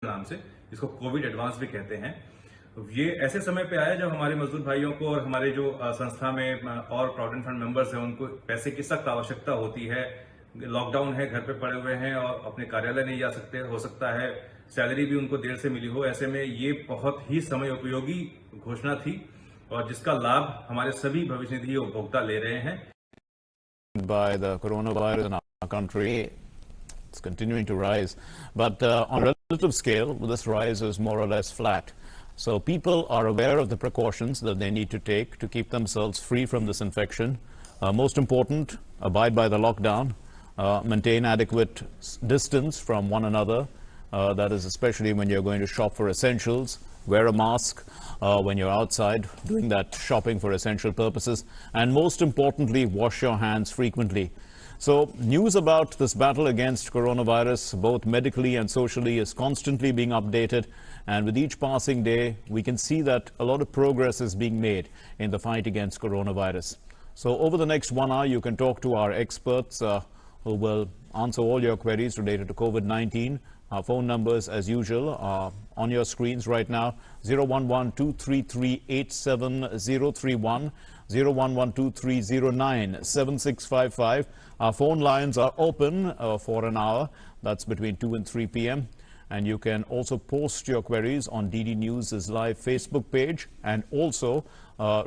नाम से, इसको कोविड एडवांस भी कहते हैं। ये ऐसे समय पे आया जब हमारे मजदूर भाइयों को और हमारे जो संस्था में और प्रोविडेंट फंड मेंबर्स हैं उनको पैसे की सख्त आवश्यकता होती है। लॉकडाउन है, घर पे पड़े हुए हैं और अपने कार्यालय नहीं जा सकते, हो सकता है सैलरी भी उनको देर से मिली हो। ऐसे में ये बहुत ही समय उपयोगी घोषणा थी और जिसका लाभ हमारे सभी भविष्य निधि उपभोक्ता ले रहे हैं। By the coronavirus in our country, it's continuing to rise, but on a relative scale, this rise is more or less flat. So people are aware of the precautions that they need to take to keep themselves free from this infection. Most important, abide by the lockdown, maintain adequate distance from one another. That is especially when you're going to shop for essentials. Wear a mask when you're outside doing that shopping for essential purposes. And most importantly, wash your hands frequently. So news about this battle against coronavirus, both medically and socially, is constantly being updated. And with each passing day, we can see that a lot of progress is being made in the fight against coronavirus. So over the next 1 hour, you can talk to our experts who will answer all your queries related to COVID-19. Our phone numbers, as usual, are on your screens right now: 011-233-87031, 011-2309-7655. Our phone lines are open for an hour. That's between 2 and 3 p.m. And you can also post your queries on DD News' live Facebook page and also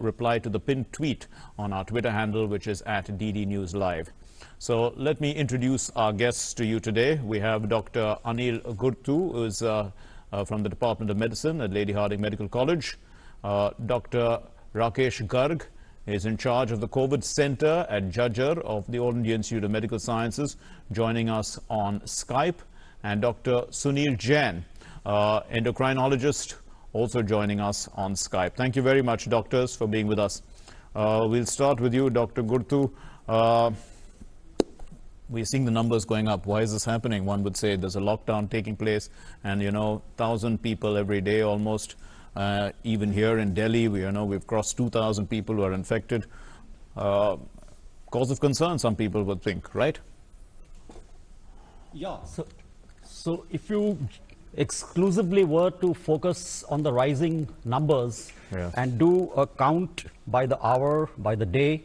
reply to the pinned tweet on our Twitter handle, which is @DD News Live. So let me introduce our guests to you today. We have Dr. Anil Gurtu, who is from the Department of Medicine at Lady Hardinge Medical College. Dr. Rakesh Garg is in charge of the COVID Center at Jhajjar of the All India Institute of Medical Sciences, joining us on Skype. And Dr. Sunil Jain, endocrinologist, also joining us on Skype. Thank you very much, doctors, for being with us. We'll start with you, Dr. Gurtu. We're seeing the numbers going up. Why is this happening? One would say there's a lockdown taking place and, 1,000 people every day almost. Even here in Delhi, we've crossed 2,000 people who are infected. Cause of concern, some people would think, right? Yeah. So if you exclusively were to focus on the rising numbers and do a count by the hour, by the day,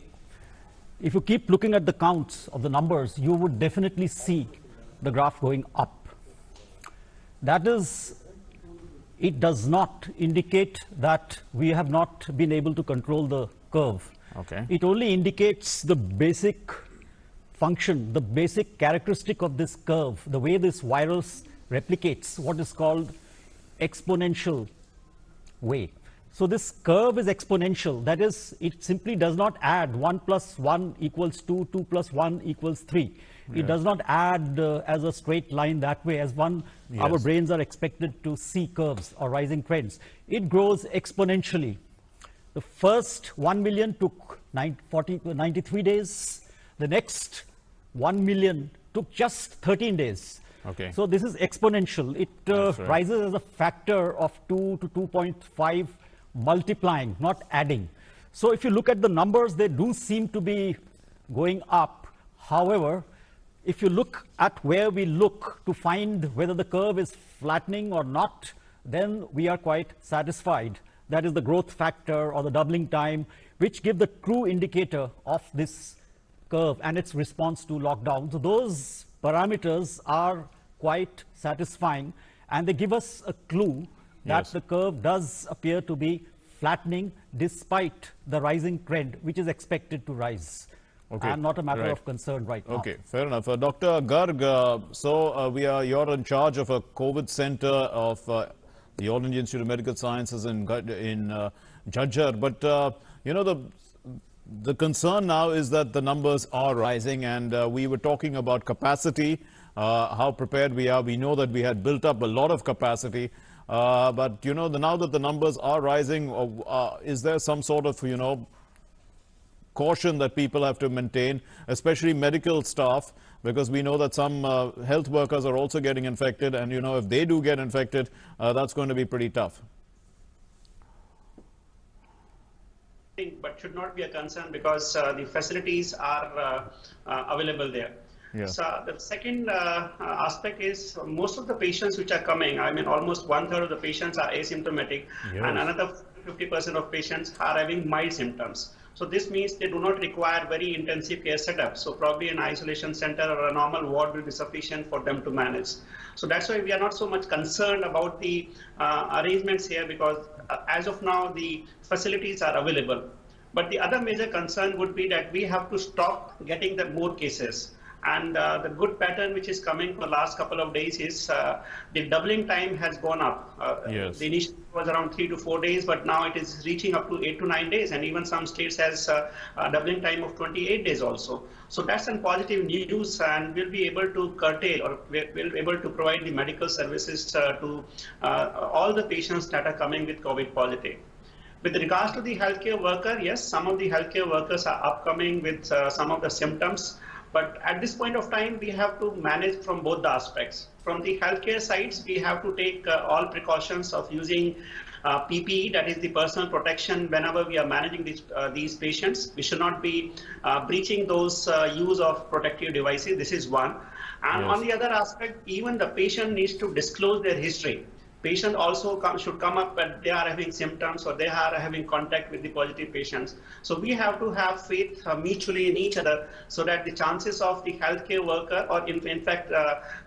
if you keep looking at the counts of the numbers, you would definitely see the graph going up. That is, it does not indicate that we have not been able to control the curve. Okay. It only indicates the basic function, the basic characteristic of this curve, the way this virus replicates, what is called exponential way. So this curve is exponential. That is, it simply does not add 1 + 1 = 2, 2 + 1 = 3. It does not add as a straight line that way, as our brains are expected to see curves or rising trends. It grows exponentially. The first 1 million took 93 days. The next 1 million took just 13 days. Okay. So this is exponential. It rises as a factor of 2 to 2.5, multiplying, not adding. So if you look at the numbers, they do seem to be going up. However, if you look at where we look to find whether the curve is flattening or not, then we are quite satisfied. That is the growth factor or the doubling time, which give the true indicator of this curve and its response to lockdown. So those parameters are quite satisfying, and they give us a clue that the curve does appear to be flattening despite the rising trend, which is expected to rise. Okay. And not a matter of concern right now. Okay, fair enough. Dr. Garg, you're in charge of a COVID center of the All India Institute of Medical Sciences in Jhajjar. But, the concern now is that the numbers are rising, and we were talking about capacity, how prepared we are. We know that we had built up a lot of capacity, but now that the numbers are rising, is there some sort of caution that people have to maintain, especially medical staff, because we know that some health workers are also getting infected, and if they do get infected, that's going to be pretty tough. But should not be a concern because the facilities are available there. Yes. So the second aspect is most of the patients which are coming, I mean, almost 1/3 of the patients are asymptomatic, and Yes. another 50% of patients are having mild symptoms. So this means they do not require very intensive care setup. So probably an isolation center or a normal ward will be sufficient for them to manage. So that's why we are not so much concerned about the arrangements here, because as of now the facilities are available. But the other major concern would be that we have to stop getting the more cases. And the good pattern which is coming for the last couple of days is the doubling time has gone up. Yes. The initial was around 3 to 4 days, but now it is reaching up to 8 to 9 days, and even some states has a doubling time of 28 days also. So that's a positive news, and we'll be able to curtail, or we'll be able to provide the medical services to all the patients that are coming with COVID positive. With regards to the healthcare worker, yes, some of the healthcare workers are upcoming with some of the symptoms. But at this point of time, we have to manage from both the aspects. From the healthcare sides, we have to take all precautions of using PPE, that is the personal protection, whenever we are managing these patients. We should not be breaching those use of protective devices. This is one. And Yes. on the other aspect, even the patient needs to disclose their history. Patient also should come up when they are having symptoms or they are having contact with the positive patients. So we have to have faith mutually in each other, so that the chances of the healthcare worker, or in fact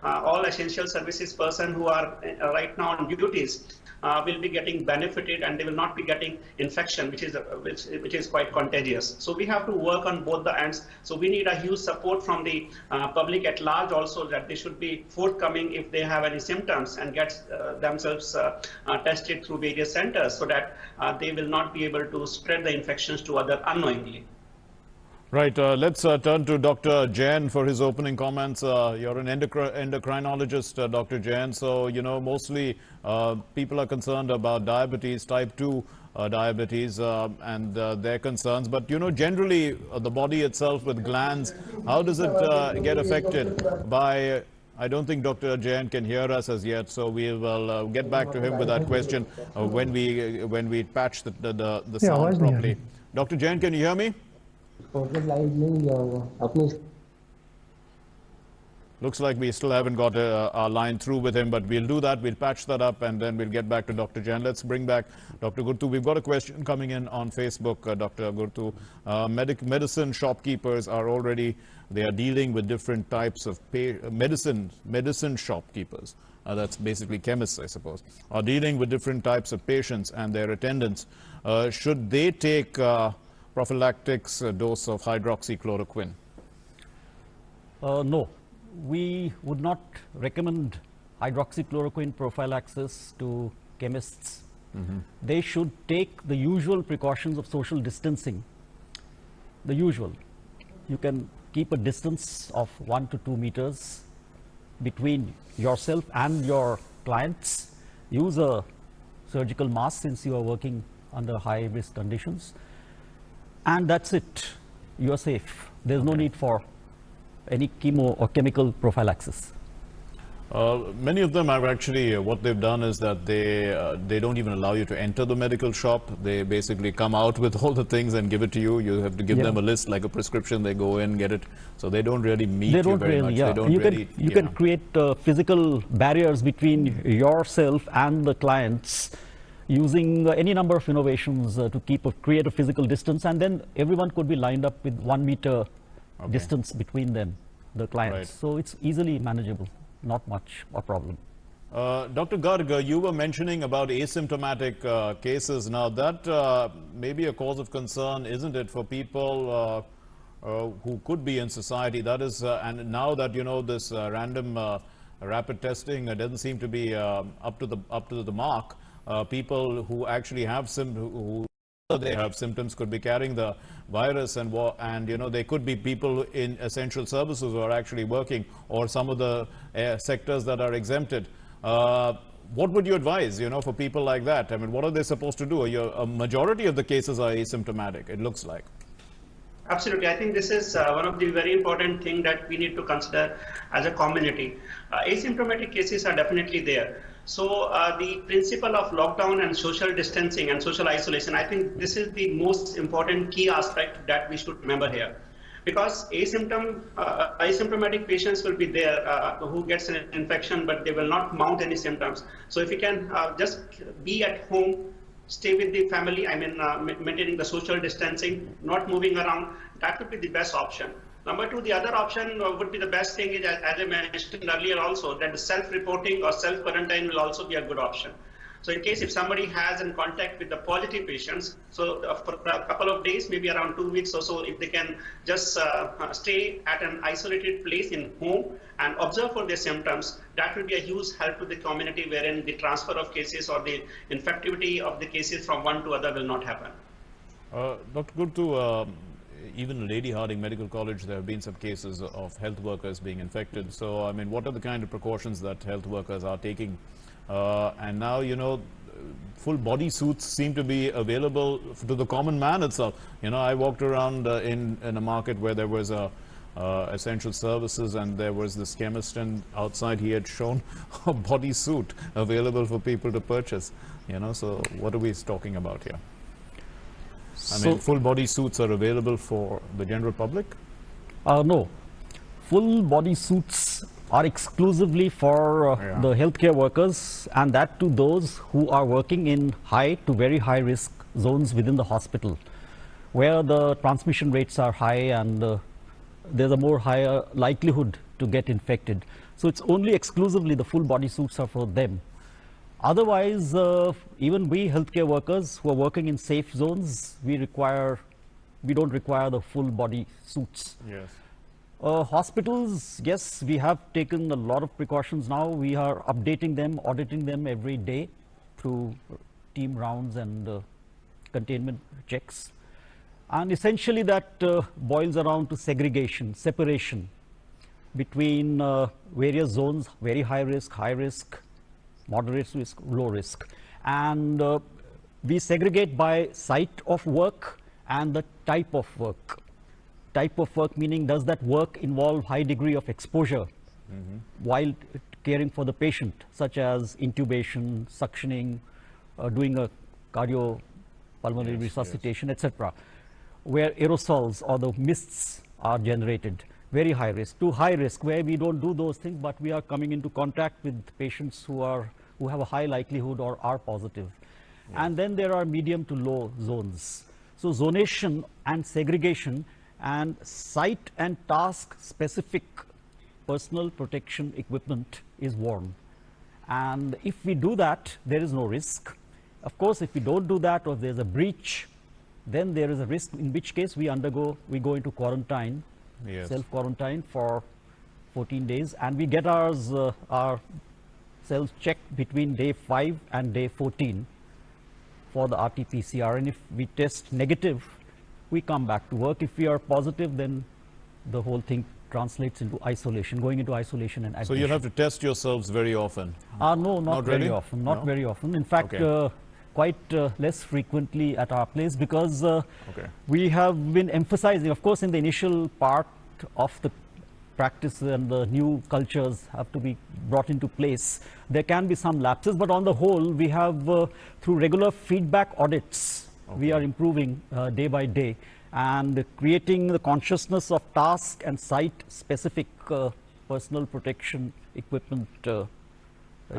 all essential services person who are right now on duties, will be getting benefited, and they will not be getting infection, which is quite contagious. So we have to work on both the ends. So we need a huge support from the public at large also, that they should be forthcoming if they have any symptoms, and get themselves tested through various centers, so that they will not be able to spread the infections to others unknowingly. Right. Let's turn to Dr. Jain for his opening comments. You're an endocrinologist, Dr. Jain. So, you know, mostly people are concerned about diabetes, type 2 diabetes, and their concerns. But, you know, generally the body itself with glands, how does it get affected by... I don't think Dr. Jain can hear us as yet, so we will get back to him with that question when we patch the sound properly. Dr. Jain, can you hear me? Looks like we still haven't got our line through with him, but we'll do that. We'll patch that up, and then we'll get back to Dr. Jain. Let's bring back Dr. Gurtu. We've got a question coming in on Facebook, Dr. Gurtu. Medicine shopkeepers are already, they are dealing with different types of medicine shopkeepers. That's basically chemists, I suppose, are dealing with different types of patients and their attendants. Should they take prophylactics dose of hydroxychloroquine? No. We would not recommend hydroxychloroquine prophylaxis to chemists. They should take the usual precautions of social distancing. The usual. You can keep a distance of 1 to 2 meters between yourself and your clients. Use a surgical mask since you are working under high risk conditions. And that's it. You are safe. There's no need for any chemo or chemical prophylaxis. Many of them are actually, what they've done is that they don't even allow you to enter the medical shop. They basically come out with all the things and give it to you. You have to give them a list, like a prescription. They go in, get it. So they don't really meet you very much. They don't really, you can create physical barriers between yourself and the clients using any number of innovations to create a physical distance, and then everyone could be lined up with 1 meter distance between them, the clients. Right. So it's easily manageable, not much a problem. Dr. Garg, you were mentioning about asymptomatic cases. Now that may be a cause of concern, isn't it, for people who could be in society? That is, and now that, you know, this random rapid testing doesn't seem to be up to the mark. People who actually have they have symptoms could be carrying the virus, and you know, they could be people in essential services who are actually working, or some of the sectors that are exempted. What would you advise, you know, for people like that? I mean, what are they supposed to do? A majority of the cases are asymptomatic, it looks like. Absolutely. I think this is one of the very important things that we need to consider as a community. Asymptomatic cases are definitely there. So the principle of lockdown and social distancing and social isolation, I think this is the most important key aspect that we should remember here. because asymptomatic patients will be there who gets an infection, but they will not mount any symptoms. So if you can just be at home, stay with the family, I mean, maintaining the social distancing, not moving around, that would be the best option. Number two, the other option would be the best thing is, as I mentioned earlier also, that the self-reporting or self-quarantine will also be a good option. So in case if somebody has in contact with the positive patients, so for a couple of days, maybe around 2 weeks or so, if they can just stay at an isolated place in home and observe for their symptoms, that will be a huge help to the community, wherein the transfer of cases or the infectivity of the cases from one to other will not happen. Dr. Gurtu, even Lady Harding Medical College, there have been some cases of health workers being infected. So, I mean, what are the kind of precautions that health workers are taking? And now, you know, full body suits seem to be available to the common man itself. You know, I walked around in a market where there was essential services, and there was this chemist, and outside he had shown a body suit available for people to purchase. You know, so what are we talking about here? I mean, full body suits are available for the general public? No. Full body suits are exclusively for the healthcare workers, and that to those who are working in high to very high risk zones within the hospital, where the transmission rates are high and there's a more higher likelihood to get infected. So it's only exclusively the full body suits are for them. Otherwise, even we healthcare workers who are working in safe zones, we don't require the full body suits. Yes. Hospitals, yes, we have taken a lot of precautions now. We are updating them, auditing them every day through team rounds and containment checks. And essentially that boils around to segregation, separation between various zones, very high risk, moderate risk, low risk. And we segregate by site of work and the type of work. Type of work meaning, does that work involve high degree of exposure while caring for the patient, such as intubation, suctioning, doing a cardiopulmonary resuscitation, etc., where aerosols or the mists are generated. Very high risk. To high risk, where we don't do those things, but we are coming into contact with patients who have a high likelihood or are positive. And then there are medium to low zones. So zonation and segregation and site and task specific personal protection equipment is worn. And if we do that, there is no risk. Of course, if we don't do that, or if there's a breach, then there is a risk, in which case we go into quarantine, self-quarantine for 14 days, and we get our cells checked between day 5 and day 14 for the RT-PCR. And if we test negative, we come back to work. If we are positive, then the whole thing translates into isolation, going into isolation and admission. So you have to test yourselves very often? No, not very often. Not very often. In fact, quite less frequently at our place, because we have been emphasizing, of course, in the initial part of the practice and the new cultures have to be brought into place. There can be some lapses, but on the whole, we have, through regular feedback audits, we are improving day by day and creating the consciousness of task and site-specific personal protection equipment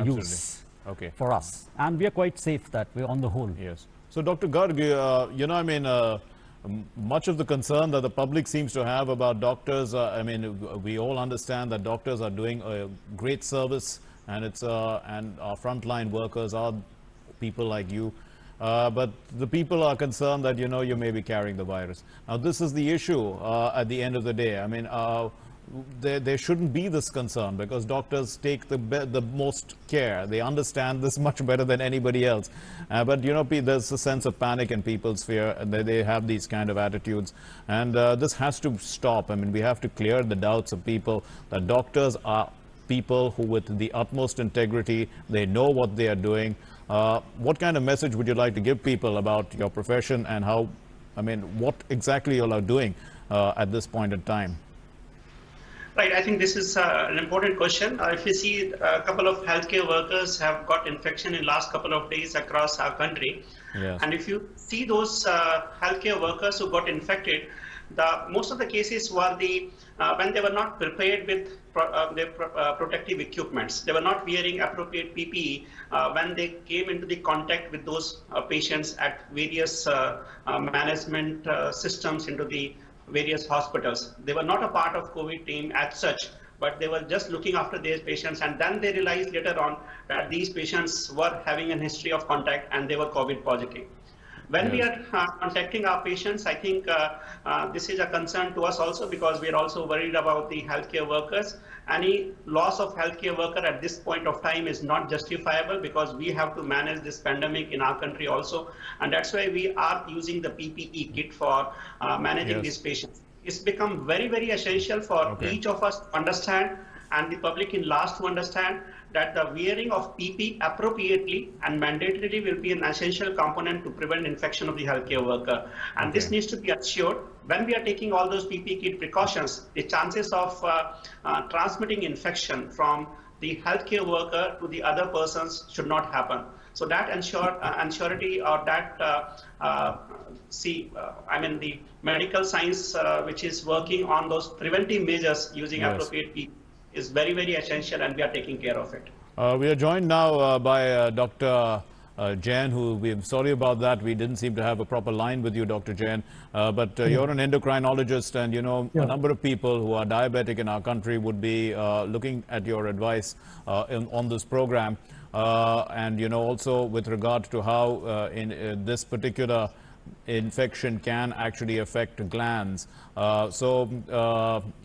use for us. And we are quite safe that way on the whole. Yes. So, Dr. Garg, you know, I mean, much of the concern that the public seems to have about doctors, I mean, we all understand that doctors are doing a great service, and our frontline workers are people like you. But the people are concerned that, you know, you may be carrying the virus. Now, this is the issue at the end of the day. I mean, there shouldn't be this concern, because doctors take the most care. They understand this much better than anybody else. But, you know, there's a sense of panic in people's fear, and they have these kind of attitudes. And this has to stop. I mean, we have to clear the doubts of people that doctors are people who, with the utmost integrity, they know what they are doing. What kind of message would you like to give people about your profession, and how, I mean, what exactly you all are doing at this point in time? Right, I think this is an important question. If you see, a couple of healthcare workers have got infection in last couple of days across our country. Yes. And if you see those healthcare workers who got infected, most of the cases were when they were not prepared with their protective equipments. They were not wearing appropriate PPE when they came into the contact with those patients at various management systems into the various hospitals. They were not a part of COVID team as such, but they were just looking after their patients, and then they realized later on that these patients were having a history of contact and they were COVID positive. When we are contacting our patients, I think this is a concern to us also, because we are also worried about the healthcare workers. Any loss of healthcare worker at this point of time is not justifiable, because we have to manage this pandemic in our country also. And that's why we are using the PPE kit for managing these patients. It's become very, very essential for each of us to understand, and the public in large to understand, that the wearing of PPE appropriately and mandatorily will be an essential component to prevent infection of the healthcare worker. And this needs to be assured. When we are taking all those PPE kit precautions, the chances of transmitting infection from the healthcare worker to the other persons should not happen. So that ensurety, or that the medical science which is working on those preventive measures using appropriate PPE is very, very essential, and we are taking care of it. We are joined now by Dr. Jain, who we're sorry about that. We didn't seem to have a proper line with you, Dr. Jain. But you're an endocrinologist, and you know a number of people who are diabetic in our country would be looking at your advice on this program. And you know, also with regard to how in this particular infection can actually affect glands. You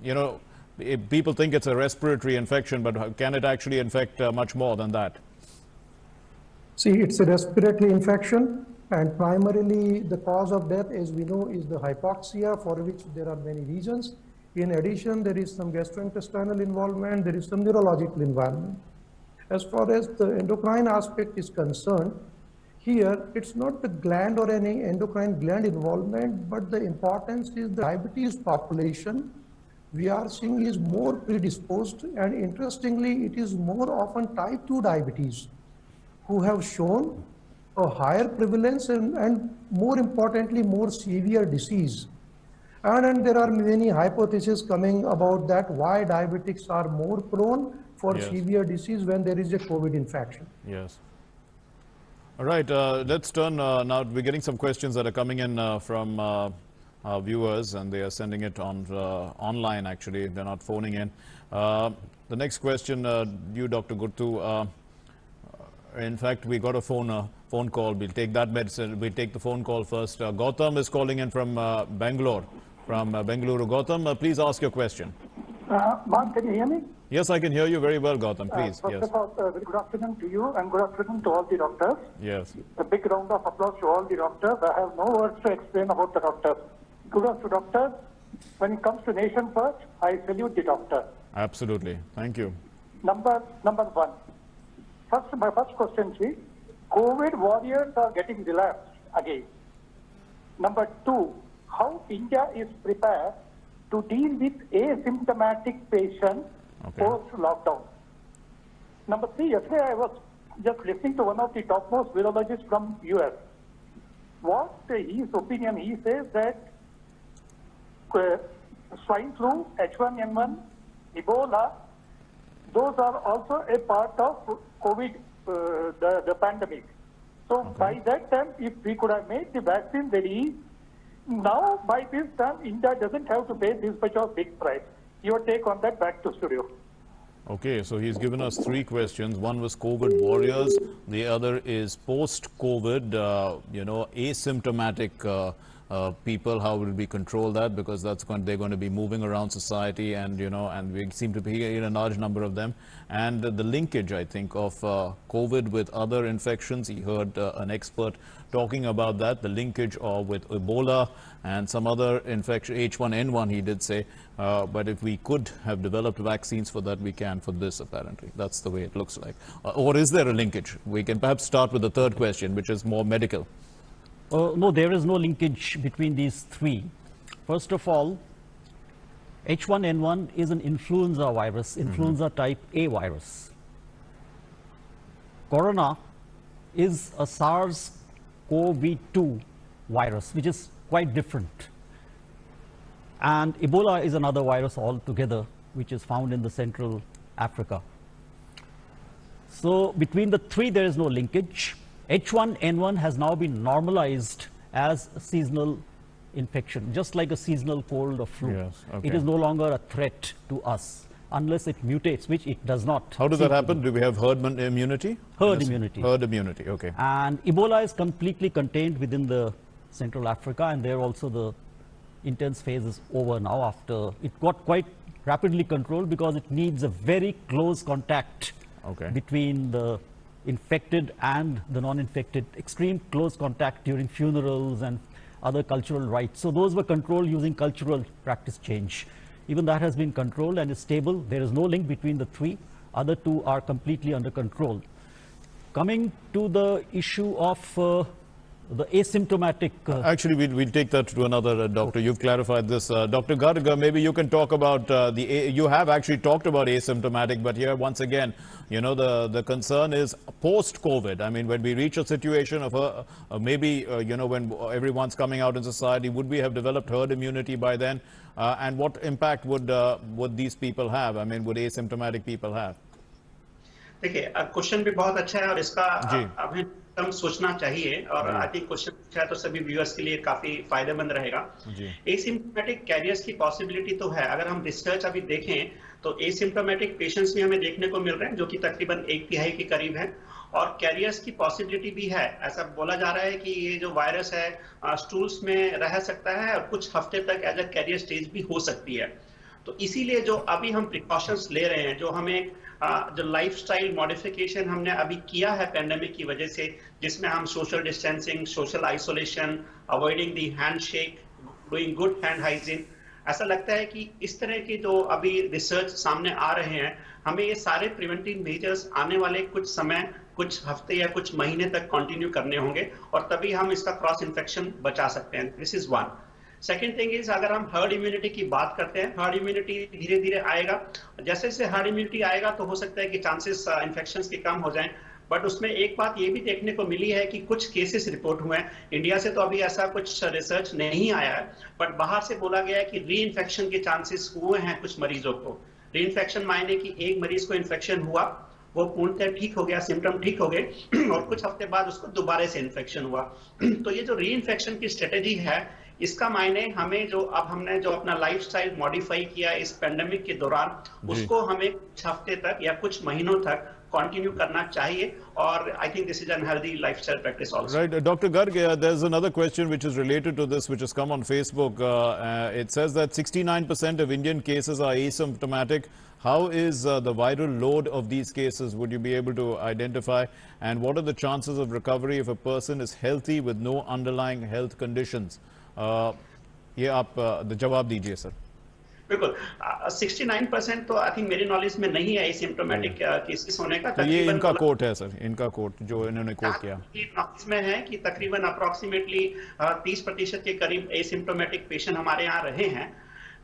know, people think it's a respiratory infection, but can it actually infect much more than that? See, it's a respiratory infection, and primarily the cause of death, as we know, is the hypoxia, for which there are many reasons. In addition, there is some gastrointestinal involvement, there is some neurological involvement. As far as the endocrine aspect is concerned, here it's not the gland or any endocrine gland involvement, but the importance is the diabetes population we are seeing is more predisposed, and interestingly, it is more often type 2 diabetes who have shown a higher prevalence and more importantly, more severe disease. And there are many hypotheses coming about that, why diabetics are more prone for severe disease when there is a COVID infection. Yes. All right, let's turn now. We're getting some questions that are coming in from our viewers, and they are sending it on online, actually. They're not phoning in. The next question, you, Dr. Guttu. In fact, we got a phone call. We'll take that medicine. We'll take the phone call first. Gautam is calling in from Bangalore. From Bengaluru. Gautam, please ask your question. Mark, can you hear me? Yes, I can hear you very well, Gautam. Please. First of all, very good afternoon to you, and good afternoon to all the doctors. Yes. A big round of applause to all the doctors. I have no words to explain about the doctors. Kudos to doctors. When it comes to nation first, I salute the doctor. Absolutely. Thank you. Number one. My first question is, COVID warriors are getting relapsed again. Number two, how India is prepared to deal with asymptomatic patients post-lockdown. Number three, yesterday I was just listening to one of the topmost virologists from US. What his opinion, he says that swine flu, H1N1, Ebola, those are also a part of COVID, the pandemic. So by that time, if we could have made the vaccine ready, now by this time, India doesn't have to pay this much of big price. Your take on that, back to studio. Okay, so he's given us three questions. One was COVID warriors. The other is post-COVID, asymptomatic people. How will we control that? Because they're going to be moving around society, and and we seem to be in a large number of them. And the linkage, I think, of COVID with other infections. He heard an expert talking about that, the linkage with Ebola and some other infection, H1N1, he did say. But if we could have developed vaccines for that, we can for this, apparently. That's the way it looks like. Or is there a linkage? We can perhaps start with the third question, which is more medical. No, there is no linkage between these three. First of all, H1N1 is an influenza virus, influenza type A virus. Corona is a SARS-CoV-2 virus, which is quite different. And Ebola is another virus altogether, which is found in the Central Africa. So between the three, there is no linkage. H1N1 has now been normalized as a seasonal infection, just like a seasonal cold or flu. Yes, okay. It is no longer a threat to us unless it mutates, which it does not. How does that happen? Do we have herd immunity? Herd immunity. Herd immunity, okay. And Ebola is completely contained within the Central Africa, and there also the intense phase is over now. After it got quite rapidly controlled because it needs a very close contact between the infected and the non-infected, extreme close contact during funerals and other cultural rites. So those were controlled using cultural practice change. Even that has been controlled and is stable. There is no link between the three. Other two are completely under control. Coming to the issue of the asymptomatic... Actually, we'll take that to another doctor. You've clarified this. Dr. Garg, maybe you can talk about you have actually talked about asymptomatic, but here once again, you know, the concern is post-COVID. I mean, when we reach a situation of maybe, you know, when everyone's coming out in society, would we have developed herd immunity by then? And what impact would these people have? I mean, would asymptomatic people have? देखिए, question भी बहुत अच्छा है और इसका अभी हम सोचना चाहिए और आई थिंक क्वेश्चन पूछा है तो सभी व्यूअर्स के लिए काफी फायदेमंद रहेगा। एसिम्प्टोमेटिक कैरियर्स की पॉसिबिलिटी तो है। अगर हम रिसर्च अभी देखें तो एसिम्प्टोमेटिक पेशेंट्स में हमें देखने को मिल रहे हैं जो कि तकरीबन 1/3 के करीब है और कैरियर्स की पॉसिबिलिटी भी है। ऐसा बोला जा रहा है कि ये जो वायरस है स्टूल्स में रह सकता है और कुछ हफ्ते तक एज अ कैरियर स्टेज भी हो सकती है। तो इसीलिए जो अभी हम प्रिकॉशंस ले रहे हैं, जो हमें जो लाइफस्टाइल मॉडिफिकेशन हमने अभी किया है पेंडेमिक की वजह से, जिसमें हम social distancing, social isolation, avoiding the handshake, doing good hand hygiene, ऐसा लगता है कि इस तरह के जो अभी रिसर्च सामने आ रहे हैं, हमें ये सारे प्रिवेंटिव मेजर्स आने वाले कुछ समय, कुछ हफ्ते या कुछ महीने तक कंटिन्यू करने होंगे और तभी हम इसका क्रॉस इन्फेक्शन बचा सकते हैं। This is one. Second thing is, अगर हम हर्ड इम्यूनिटी की बात करते हैं, हर्ड इम्यूनिटी धीरे धीरे आएगा। जैसे जैसे हर्ड इम्यूनिटी आएगा तो हो सकता है कि चांसेस इन्फेक्शंस के कम हो जाएं, बट उसमें एक बात ये भी देखने को मिली है कि कुछ केसेस रिपोर्ट हुए हैं। इंडिया से तो अभी ऐसा कुछ रिसर्च नहीं आया है, बट बाहर से बोला गया है कि री इन्फेक्शन के चांसेस हुए हैं कुछ मरीजों को। री इन्फेक्शन मायने कि एक मरीज को इन्फेक्शन हुआ, वो पूर्णतः ठीक हो गया, सिम्टम ठीक हो गए और कुछ हफ्ते बाद उसको दोबारा से इन्फेक्शन हुआ। तो ये जो री इन्फेक्शन की स्ट्रेटेजी है, इसका मायने हमें जो अब हमने जो अपना लाइफस्टाइल मॉडिफाई किया इस पेंडेमिक के दौरान, उसको हमें कुछ हफ्ते तक या कुछ महीनों तक कंटिन्यू करना चाहिए और I think this is an healthy lifestyle practice also. Right, Dr. Garg, there's another question which is related to this, which has come on Facebook. It says that 69% of Indian cases are asymptomatic. How is the viral load of these cases? Would you be able to identify? And what are the chances of recovery if a person is healthy with no underlying health conditions? ये आप जवाब दीजिए sir. बिल्कुल, 69% तो I think मेरी knowledge में नहीं है एसिम्प्टोमेटिक केसेस होने का। तो ये इनका कोट है सर, इनका कोट जो इन्होंने कोट किया नॉलेज में है कि तकरीबन अप्रोक्सीमेटली 30% के करीब एसिम्प्टोमेटिक पेशेंट हमारे यहाँ रहे हैं।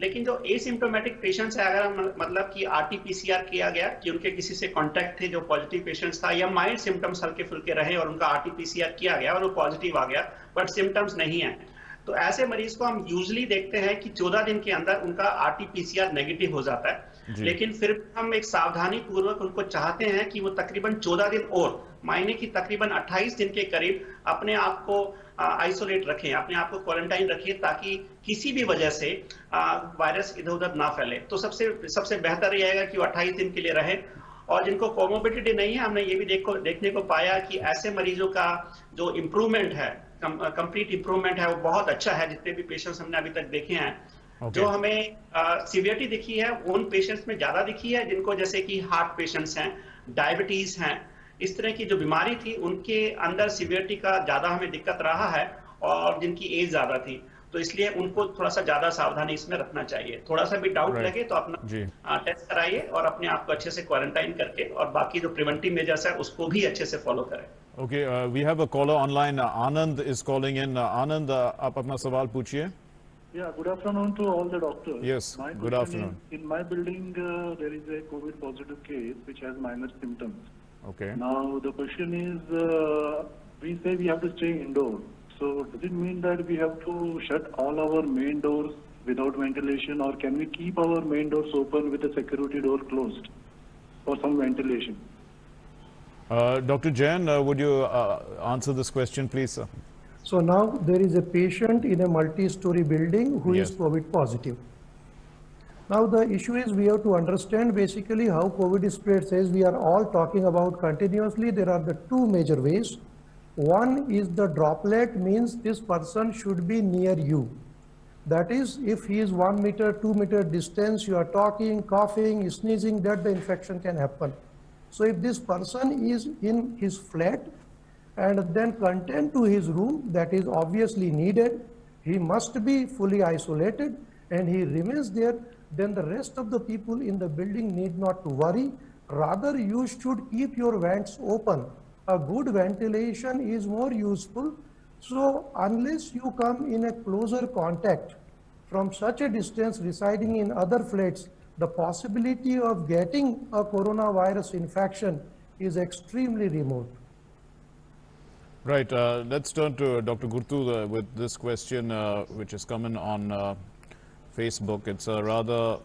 लेकिन जो एसिम्प्टोमेटिक पेशेंट्स है, अगर हम मतलब कि RT-PCR किया गया कि उनके किसी से कांटेक्ट थे जो पॉजिटिव पेशेंट्स था, या माइल्ड सिम्टम्स हल्के फुल्के रहे और उनका RT-PCR किया गया और वो पॉजिटिव आ गया बट सिम्टम्स नहीं है, तो ऐसे मरीज को हम यूजुअली देखते हैं कि 14 दिन के अंदर उनका RT-PCR नेगेटिव हो जाता है। लेकिन फिर हम एक सावधानी पूर्वक उनको चाहते हैं कि वो तकरीबन 14 दिन और मायने की तकरीबन 28 दिन के करीब अपने आप को आइसोलेट रखें, अपने आप को क्वारंटाइन रखें, ताकि किसी भी वजह से वायरस इधर उधर ना फैले। तो सबसे बेहतर ये रहेगा कि वो 28 दिन के लिए रहे। और जिनको कोमोबिडिटी नहीं है, हमने ये भी देखने को पाया कि ऐसे मरीजों का जो इम्प्रूवमेंट है, कंप्लीट इम्प्रूवमेंट है, वो बहुत अच्छा है। जितने भी पेशेंट्स हमने अभी तक देखे हैं, जो हमें सीवियरिटी दिखी है उन पेशेंट्स में ज्यादा दिखी है जिनको जैसे कि हार्ट पेशेंट्स हैं, डायबिटीज हैं, इस तरह की जो बीमारी थी उनके अंदर सीवियरिटी का ज्यादा हमें दिक्कत रहा है और जिनकी एज ज्यादा थी, तो इसलिए उनको थोड़ा सा ज्यादा सावधानी इसमें रखना चाहिए। थोड़ा सा भी डाउट लगे तो अपना टेस्ट कराइए और अपने आप को अच्छे से क्वारंटाइन करके और बाकी जो प्रिवेंटिव मेजर्स है उसको भी अच्छे से फॉलो करें। Okay, we have a caller online. Anand is calling in. Anand, आप अपना सवाल पूछिए। Yeah, good afternoon to all the doctors. Yes, good afternoon. In my building, there is a COVID positive case which has minor symptoms. Okay. Now the question is, we say we have to stay indoors. So does it mean that we have to shut all our main doors without ventilation, or can we keep our main doors open with the security door closed for some ventilation? Dr. Jain, would you answer this question, please, sir? So now there is a patient in a multi-story building who is Yes. COVID positive. Now the issue is we have to understand basically how COVID spreads. As we are all talking about continuously, there are the two major ways. One is the droplet, means this person should be near you. That is, if he is 1 meter, 2 meter distance, you are talking, coughing, sneezing, that the infection can happen. So if this person is in his flat and then contained to his room, that is obviously needed, he must be fully isolated and he remains there, then the rest of the people in the building need not to worry. Rather, you should keep your vents open. A good ventilation is more useful. So unless you come in a closer contact from such a distance residing in other flats, the possibility of getting a coronavirus infection is extremely remote. Right. Let's turn to Dr. Gurtu with this question, which is coming on Facebook. It's a rather,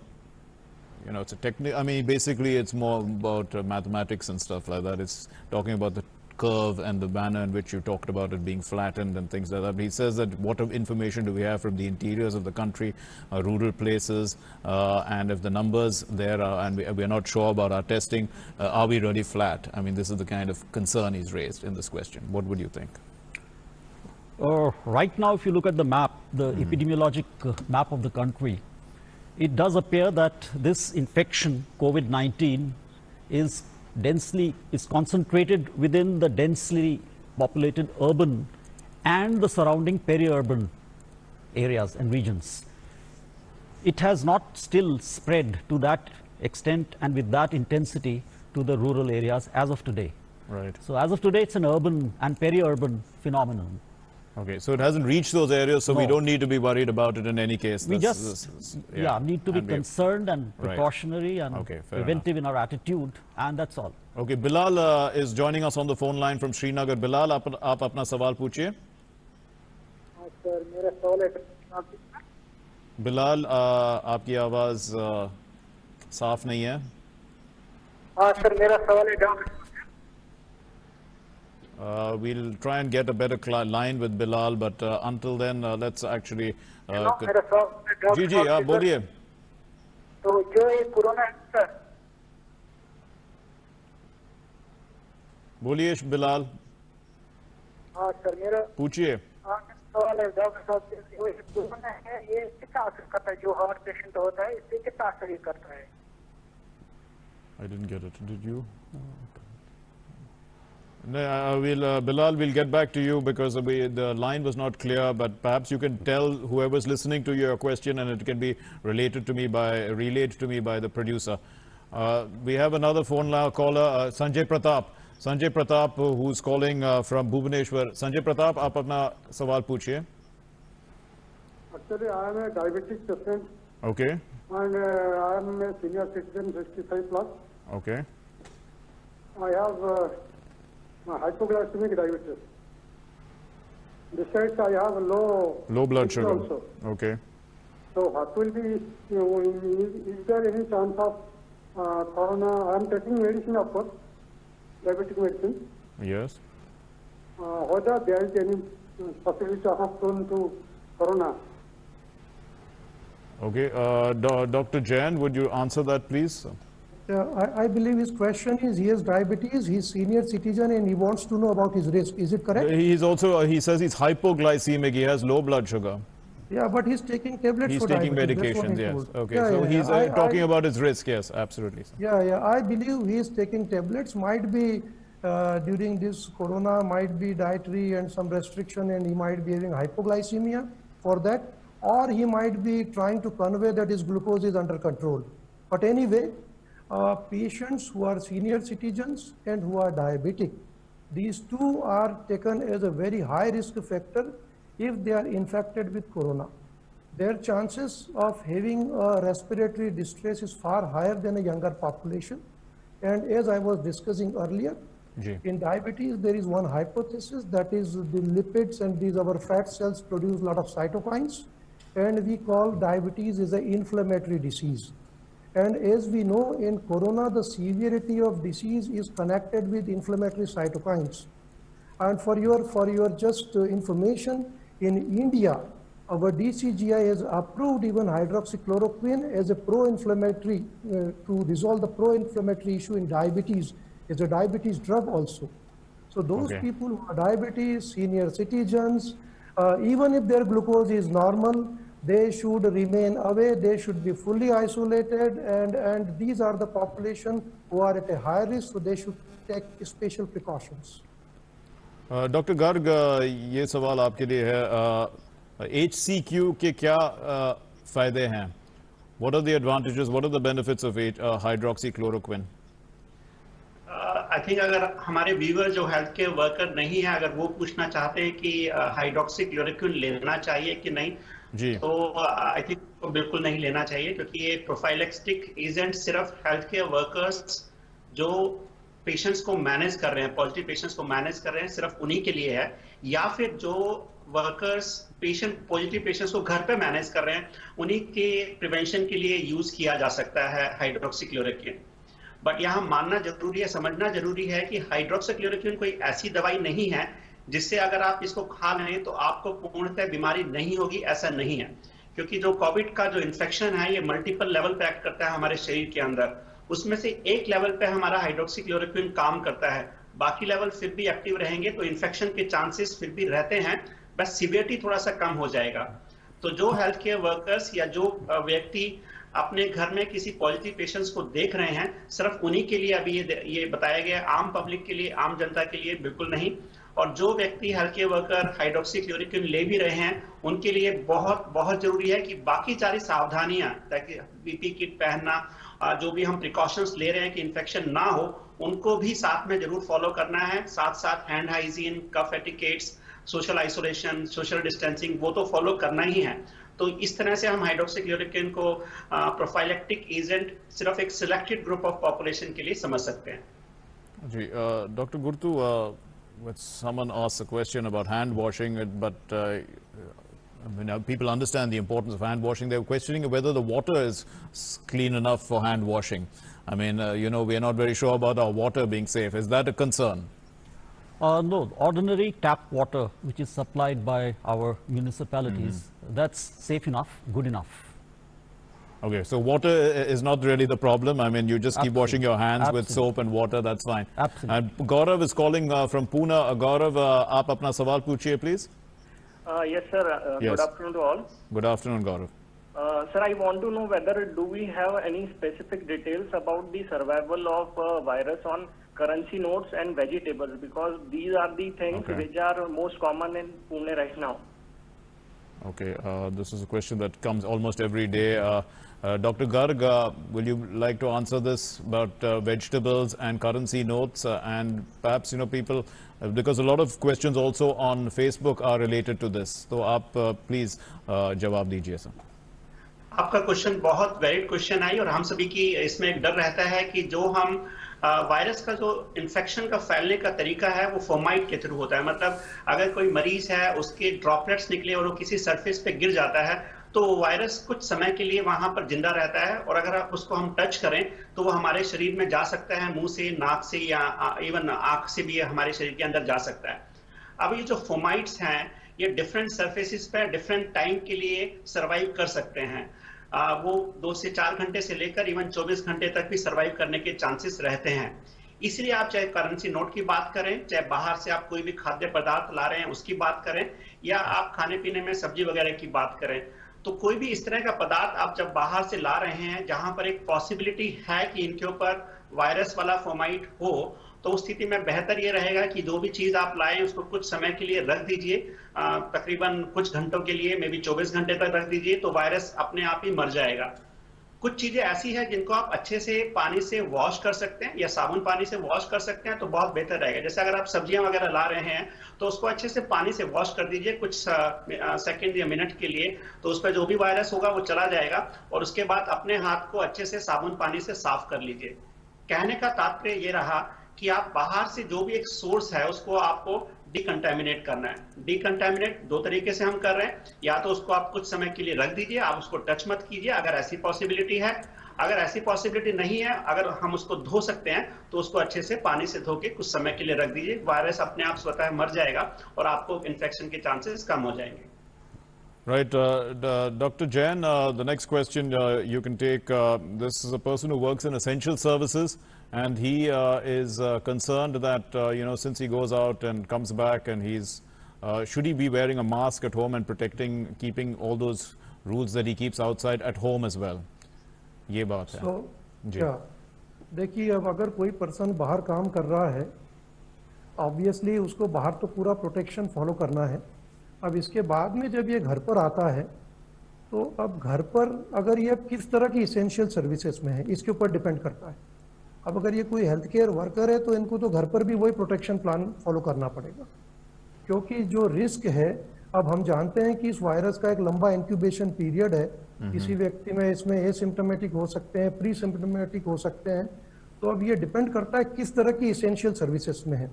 it's a technical, I mean, basically it's more about mathematics and stuff like that. It's talking about the curve and the manner in which you talked about it being flattened and things like that. But he says that what information do we have from the interiors of the country, rural places, and if the numbers there are, and we are not sure about our testing, are we really flat? I mean, this is the kind of concern he's raised in this question. What would you think? Right now, if you look at the map, the epidemiologic map of the country, it does appear that this infection, COVID-19, is concentrated within the densely populated urban and the surrounding peri-urban areas and regions. It has not still spread to that extent and with that intensity to the rural areas as of today. Right. So as of today, it's an urban and peri-urban phenomenon. Okay, so it hasn't reached those areas, so we No. don't need to be worried about it in any case. We That's- just yeah. need to be And we- concerned and Right. precautionary and Okay, fair preventive in our attitude, and that's all. Okay, Bilal is joining us on the phone line from Srinagar. Bilal, आप अपना सवाल पूछिए. Sir मेरा सवाल है बिलाल, आपकी आवाज साफ नहीं है. हाँ सर मेरा सवाल है doctor We'll try and get a better line with Bilal, but until then, let's actually. मेरा सवाल है डॉक्टर जी जी, आप बोलिए. तो जो ये कोरोना है सर बोलिए बिलाल, हाँ सर मेरा पूछिए. सवाल है डॉक्टर साहब जो ये कोरोना है ये कितना असर करता है जो हार्ट पेशेंट होता है इससे कितना असर ये करता है I didn't get it. Did you? No, Bilal, we'll get back to you because the line was not clear, but perhaps you can tell whoever's listening to your question and it can be relayed to me by the producer. We have another phone caller, Sanjay Pratap. Sanjay Pratap, who's calling from Bhubaneswar. Sanjay Pratap, आप अपना सवाल पूछिए. Actually, I am a diabetic patient Okay. and I am a senior citizen, 65 plus. Okay. I have hypoglycemic diabetes. Besides, I have Low blood sugar. also. Okay. So, what will be, is there any chance of corona? I am taking medicine, of course, diabetic medicine. Yes. Whether there is any possibility of prone to corona? Okay. Dr. Jain, would you answer that, please? I believe his question is, he has diabetes, he's senior citizen and he wants to know about his risk. Is it correct? He says he's hypoglycemic, he has low blood sugar. Yeah, but he's taking tablets He's for taking diabetes. That's what medications, he yes. told. Okay, Yeah, so yeah, he's yeah. talking about his risk, yes, absolutely. Yeah, I believe he is taking tablets, might be during this corona, might be dietary and some restriction and he might be having hypoglycemia for that, or he might be trying to convey that his glucose is under control. But anyway, patients who are senior citizens and who are diabetic, these two are taken as a very high risk factor if they are infected with corona. Their chances of having respiratory distress is far higher than a younger population. And as I was discussing earlier, in diabetes, there is one hypothesis, that is the lipids and these our fat cells produce a lot of cytokines. and we call diabetes is an inflammatory disease. And as we know, in corona, the severity of disease is connected with inflammatory cytokines. And for your just information, in India, our DCGI has approved even hydroxychloroquine as a pro-inflammatory, to resolve the pro-inflammatory issue in diabetes, as a diabetes drug also. So those people who are diabetes, senior citizens, even if their glucose is normal, they should remain away, they should be fully isolated, and these are the population who are at a high risk, so they should take special precautions. Doctor Garg, ये सवाल आपके लिए है, HCQ के क्या फायदे हैं? What are the advantages, what are the benefits of hydroxychloroquine? I think अगर हमारे व्यूअर जो हेल्थ केयर वर्कर नहीं है, अगर वो पूछना चाहते हैं कि हाइड्रोक्सीक्लोरोक्विन लेना चाहिए कि नहीं, जी, तो आई थिंक तो बिल्कुल नहीं लेना चाहिए, क्योंकि ये प्रोफाइलेक्टिक एजेंट सिर्फ हेल्थ केयर वर्कर्स जो पेशेंट्स को मैनेज कर रहे हैं, पॉजिटिव पेशेंट्स को मैनेज कर रहे हैं, सिर्फ उन्हीं के लिए है, या फिर जो वर्कर्स पॉजिटिव पेशेंट्स को घर पे मैनेज कर रहे हैं, उन्हीं के प्रिवेंशन के लिए यूज किया जा सकता है हाइड्रोक्सीक्लोरोक्विन। बट यहाँ मानना जरूरी है, समझना जरूरी है कि हाइड्रोक्सीक्लोरोक्विन कोई ऐसी दवाई नहीं है जिससे अगर आप इसको खा लें तो आपको पूर्णतः बीमारी नहीं होगी, ऐसा नहीं है। क्योंकि जो कोविड का जो इन्फेक्शन है, ये मल्टीपल लेवल पे एक्ट करता है हमारे शरीर के अंदर, उसमें से एक लेवल पे हमारा हाइड्रोक्सीक्लोरोक्विन काम करता है, बाकी लेवल फिर भी एक्टिव रहेंगे, तो इन्फेक्शन के चांसेस फिर भी रहते हैं, बस सिवियरिटी थोड़ा सा कम हो जाएगा। तो जो हेल्थ केयर वर्कर्स या जो व्यक्ति अपने घर में किसी पॉजिटिव पेशेंट्स को देख रहे हैं, सिर्फ उन्हीं के लिए अभी ये बताया गया, आम पब्लिक के लिए, आम जनता के लिए बिल्कुल नहीं। और जो व्यक्ति हेल्थ केयर वर्कर हाइड्रोक्सीक्लोरोक्विन ले भी रहे हैं, उनके लिए बहुत बहुत जरूरी है कि बाकी सारी सावधानियां, ताकि पीपी किट पहनना, जो भी हम प्रिकॉशंस ले रहे हैं कि इन्फेक्शन ना हो, उनको भी साथ में जरूर फॉलो करना है। साथ साथ hand hygiene, cough etiquettes, social isolation, social distancing, वो तो फॉलो करना ही है। तो इस तरह से हम हाइड्रोक्सीक्लोरोक्विन को प्रोफाइलेक्टिक एजेंट सिर्फ एक सिलेक्टेड ग्रुप ऑफ पॉपुलेशन के लिए समझ सकते हैं। जी, doctor Gurtu, someone asked a question about hand washing, but I mean, people understand the importance of hand washing. They're questioning whether the water is clean enough for hand washing. I mean, you know, we are not very sure about our water being safe. Is that a concern? No, ordinary tap water, which is supplied by our municipalities, that's safe enough, good enough. Okay, so water is not really the problem. I mean, you just keep washing your hands with soap and water, that's fine. Absolutely. And Gaurav is calling from Pune. Gaurav, aap apna sawal puchiye, please. Yes, sir. Yes. Good afternoon to all. Good afternoon, Gaurav. Sir, I want to know whether do we have any specific details about the survival of virus on currency notes and vegetables, because these are the things which are most common in Pune right now. Okay, this is a question that comes almost every day. Dr. Garg, will you like to answer this about vegetables and currency notes, and perhaps, you know, people, because a lot of questions also on Facebook are related to this. So, aap please jawab dijiye, sir. आपका question बहुत valid question है, और हम सभी की इसमें एक डर रहता है कि जो हम वायरस का जो इन्फेक्शन का फैलने का तरीका है वो फोमाइट के थ्रू होता है। मतलब अगर कोई मरीज है, उसके ड्रॉपलेट्स निकले और वो किसी सरफेस पे गिर जाता है, तो वायरस कुछ समय के लिए वहां पर जिंदा रहता है, और अगर आप उसको हम टच करें तो वो हमारे शरीर में जा सकता है, मुंह से, नाक से, या इवन आंख से भी हमारे शरीर के अंदर जा सकता है। अब ये जो फोमाइट्स हैं, ये डिफरेंट सरफेसेस पे डिफरेंट टाइम के लिए सर्वाइव कर सकते हैं। वो 2 से 4 घंटे से लेकर इवन 24 घंटे तक भी सर्वाइव करने के चांसेस रहते हैं। इसलिए आप चाहे करेंसी नोट की बात करें, चाहे बाहर से आप कोई भी खाद्य पदार्थ ला रहे हैं उसकी बात करें, या आप खाने पीने में सब्जी वगैरह की बात करें, तो कोई भी इस तरह का पदार्थ आप जब बाहर से ला रहे हैं जहां पर एक पॉसिबिलिटी है कि इनके ऊपर वायरस वाला फोमाइट हो, तो उस स्थिति में बेहतर ये रहेगा कि जो भी चीज आप लाएं उसको कुछ समय के लिए रख दीजिए, तकरीबन कुछ घंटों के लिए, मे बी 24 घंटे तक रख दीजिए, तो वायरस अपने आप ही मर जाएगा। कुछ चीजें ऐसी हैं जिनको आप अच्छे से पानी से वॉश कर सकते हैं या साबुन पानी से वॉश कर सकते हैं, तो बहुत बेहतर रहेगा। जैसे अगर आप सब्जियां वगैरह ला रहे हैं तो उसको अच्छे से पानी से वॉश कर दीजिए कुछ सेकंड या मिनट के लिए, तो उस पर जो भी वायरस होगा वो चला जाएगा, और उसके बाद अपने हाथ को अच्छे से साबुन पानी से साफ कर लीजिए। कहने का तात्पर्य ये रहा कि आप बाहर से जो भी एक सोर्स है उसको आपको डिकंटामिनेट करना है। डिकंटामिनेट दो तरीके से हम कर रहे हैं, या तो उसको आप कुछ समय के लिए रख दीजिए, आप उसको टच मत कीजिए अगर ऐसी पॉसिबिलिटी है। अगर ऐसी पॉसिबिलिटी नहीं है, अगर हम उसको धो सकते हैं तो उसको अच्छे से पानी से धो के कुछ समय के लिए रख दीजिए, वायरस अपने आप स्वतः मर जाएगा और आपको इन्फेक्शन के चांसेस कम हो जाएंगे। Right, Dr. Jain, the next question you can take. This is a person who works in essential services, and he is concerned that, since he goes out and comes back, and should he be wearing a mask at home and keeping all those rules that he keeps outside at home as well? ये बात है। क्या देखिए, अब अगर कोई person बाहर काम कर रहा है, ऑब्वियसली उसको बाहर तो पूरा प्रोटेक्शन फॉलो करना है। अब इसके बाद में जब ये घर पर आता है, तो अब घर पर अगर ये किस तरह की इसेंशियल सर्विसेज में है, इसके ऊपर डिपेंड करता है। अब अगर ये कोई हेल्थ केयर वर्कर है, तो इनको तो घर पर भी वही प्रोटेक्शन प्लान फॉलो करना पड़ेगा, क्योंकि जो रिस्क है, अब हम जानते हैं कि इस वायरस का एक लंबा इंक्यूबेशन पीरियड है। किसी व्यक्ति में इसमें एसिम्प्टोमेटिक हो सकते हैं, प्री सिम्प्टोमेटिक हो सकते हैं। तो अब ये डिपेंड करता है किस तरह की इसेंशियल सर्विसेज में है।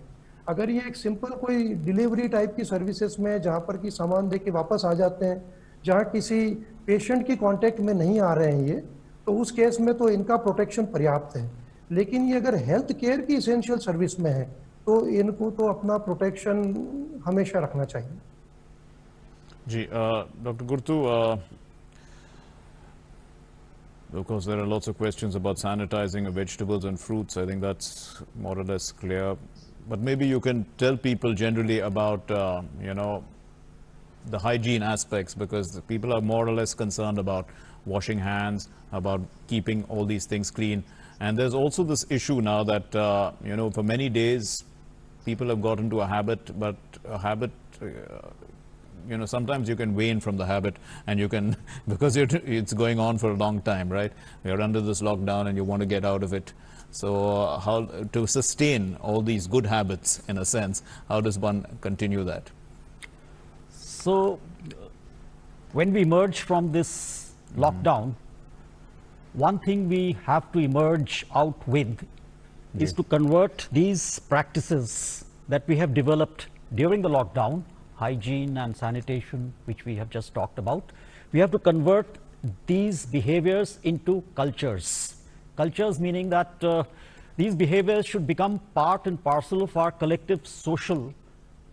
अगर ये एक सिंपल कोई डिलीवरी टाइप की सर्विसेज में, जहाँ पर कि सामान दे के वापस आ जाते हैं, जहाँ किसी पेशेंट की कांटेक्ट में नहीं आ रहे हैं ये, तो उस केस में तो इनका प्रोटेक्शन पर्याप्त है। लेकिन ये अगर हेल्थ केयर की इसेंशियल सर्विस में है, तो इनको तो अपना प्रोटेक्शन हमेशा रखना चाहिए। जी, Dr. Gurtu, of course there are lots of questions about sanitizing of vegetables and fruits. I think that's more or less clear. But maybe you can tell people generally about, the hygiene aspects, because the people are more or less concerned about washing hands, about keeping all these things clean. And there's also this issue now that, for many days, people have got into a habit, but a habit, sometimes you can wane from the habit, and you can, because it's going on for a long time, right? You're under this lockdown and you want to get out of it. So how to sustain all these good habits, in a sense, how does one continue that? So when we emerge from this lockdown, one thing we have to emerge out with is to convert these practices that we have developed during the lockdown, hygiene and sanitation, which we have just talked about. We have to convert these behaviors into cultures. Cultures meaning that these behaviors should become part and parcel of our collective social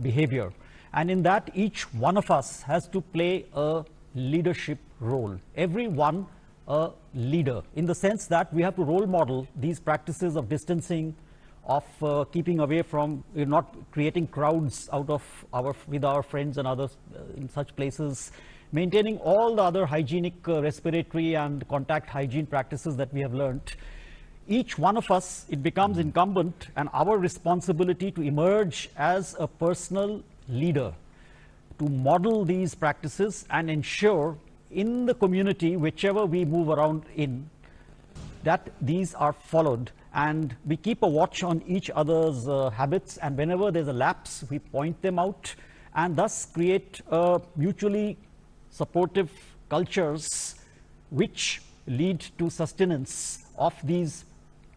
behavior. And in that, each one of us has to play a leadership role. Everyone a leader, in the sense that we have to role model these practices of distancing, of keeping away from, not creating crowds with our friends and others in such places, maintaining all the other hygienic respiratory and contact hygiene practices that we have learned. Each one of us, it becomes incumbent and our responsibility to emerge as a personal leader, to model these practices and ensure in the community, whichever we move around in, that these are followed, and we keep a watch on each other's habits, and whenever there's a lapse, we point them out, and thus create mutually supportive cultures which lead to sustenance of these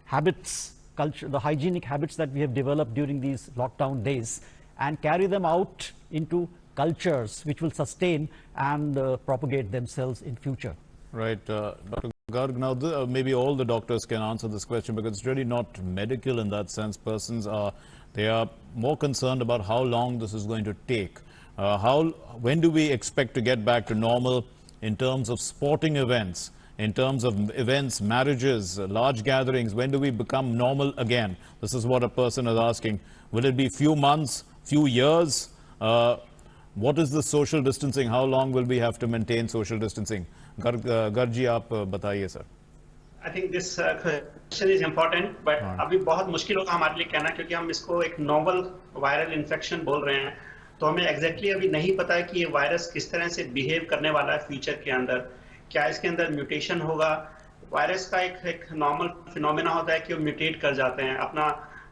habits, the hygienic habits that we have developed during these lockdown days, and carry them out into cultures which will sustain and propagate themselves in future. Right, Dr. Garg, now maybe all the doctors can answer this question, because it's really not medical in that sense. They are more concerned about how long this is going to take. When do we expect to get back to normal in terms of sporting events, in terms of events, marriages, large gatherings? When do we become normal again? This is what a person is asking. Will it be few months, few years? What is the social distancing? How long will we have to maintain social distancing? Garji, आप बताइए sir. I think this question is important, but अभी बहुत मुश्किल होगा हमारे लिए कहना, क्योंकि हम इसको एक नोवल वायरल इन्फेक्शन बोल रहे हैं, तो हमें एग्जैक्टली अभी नहीं पता है कि ये वायरस किस तरह से बिहेव करने वाला है फ्यूचर के अंदर। क्या इसके अंदर म्यूटेशन होगा? वायरस का एक नॉर्मल फिनोमेना होता है कि वो म्यूटेट कर जाते हैं, अपना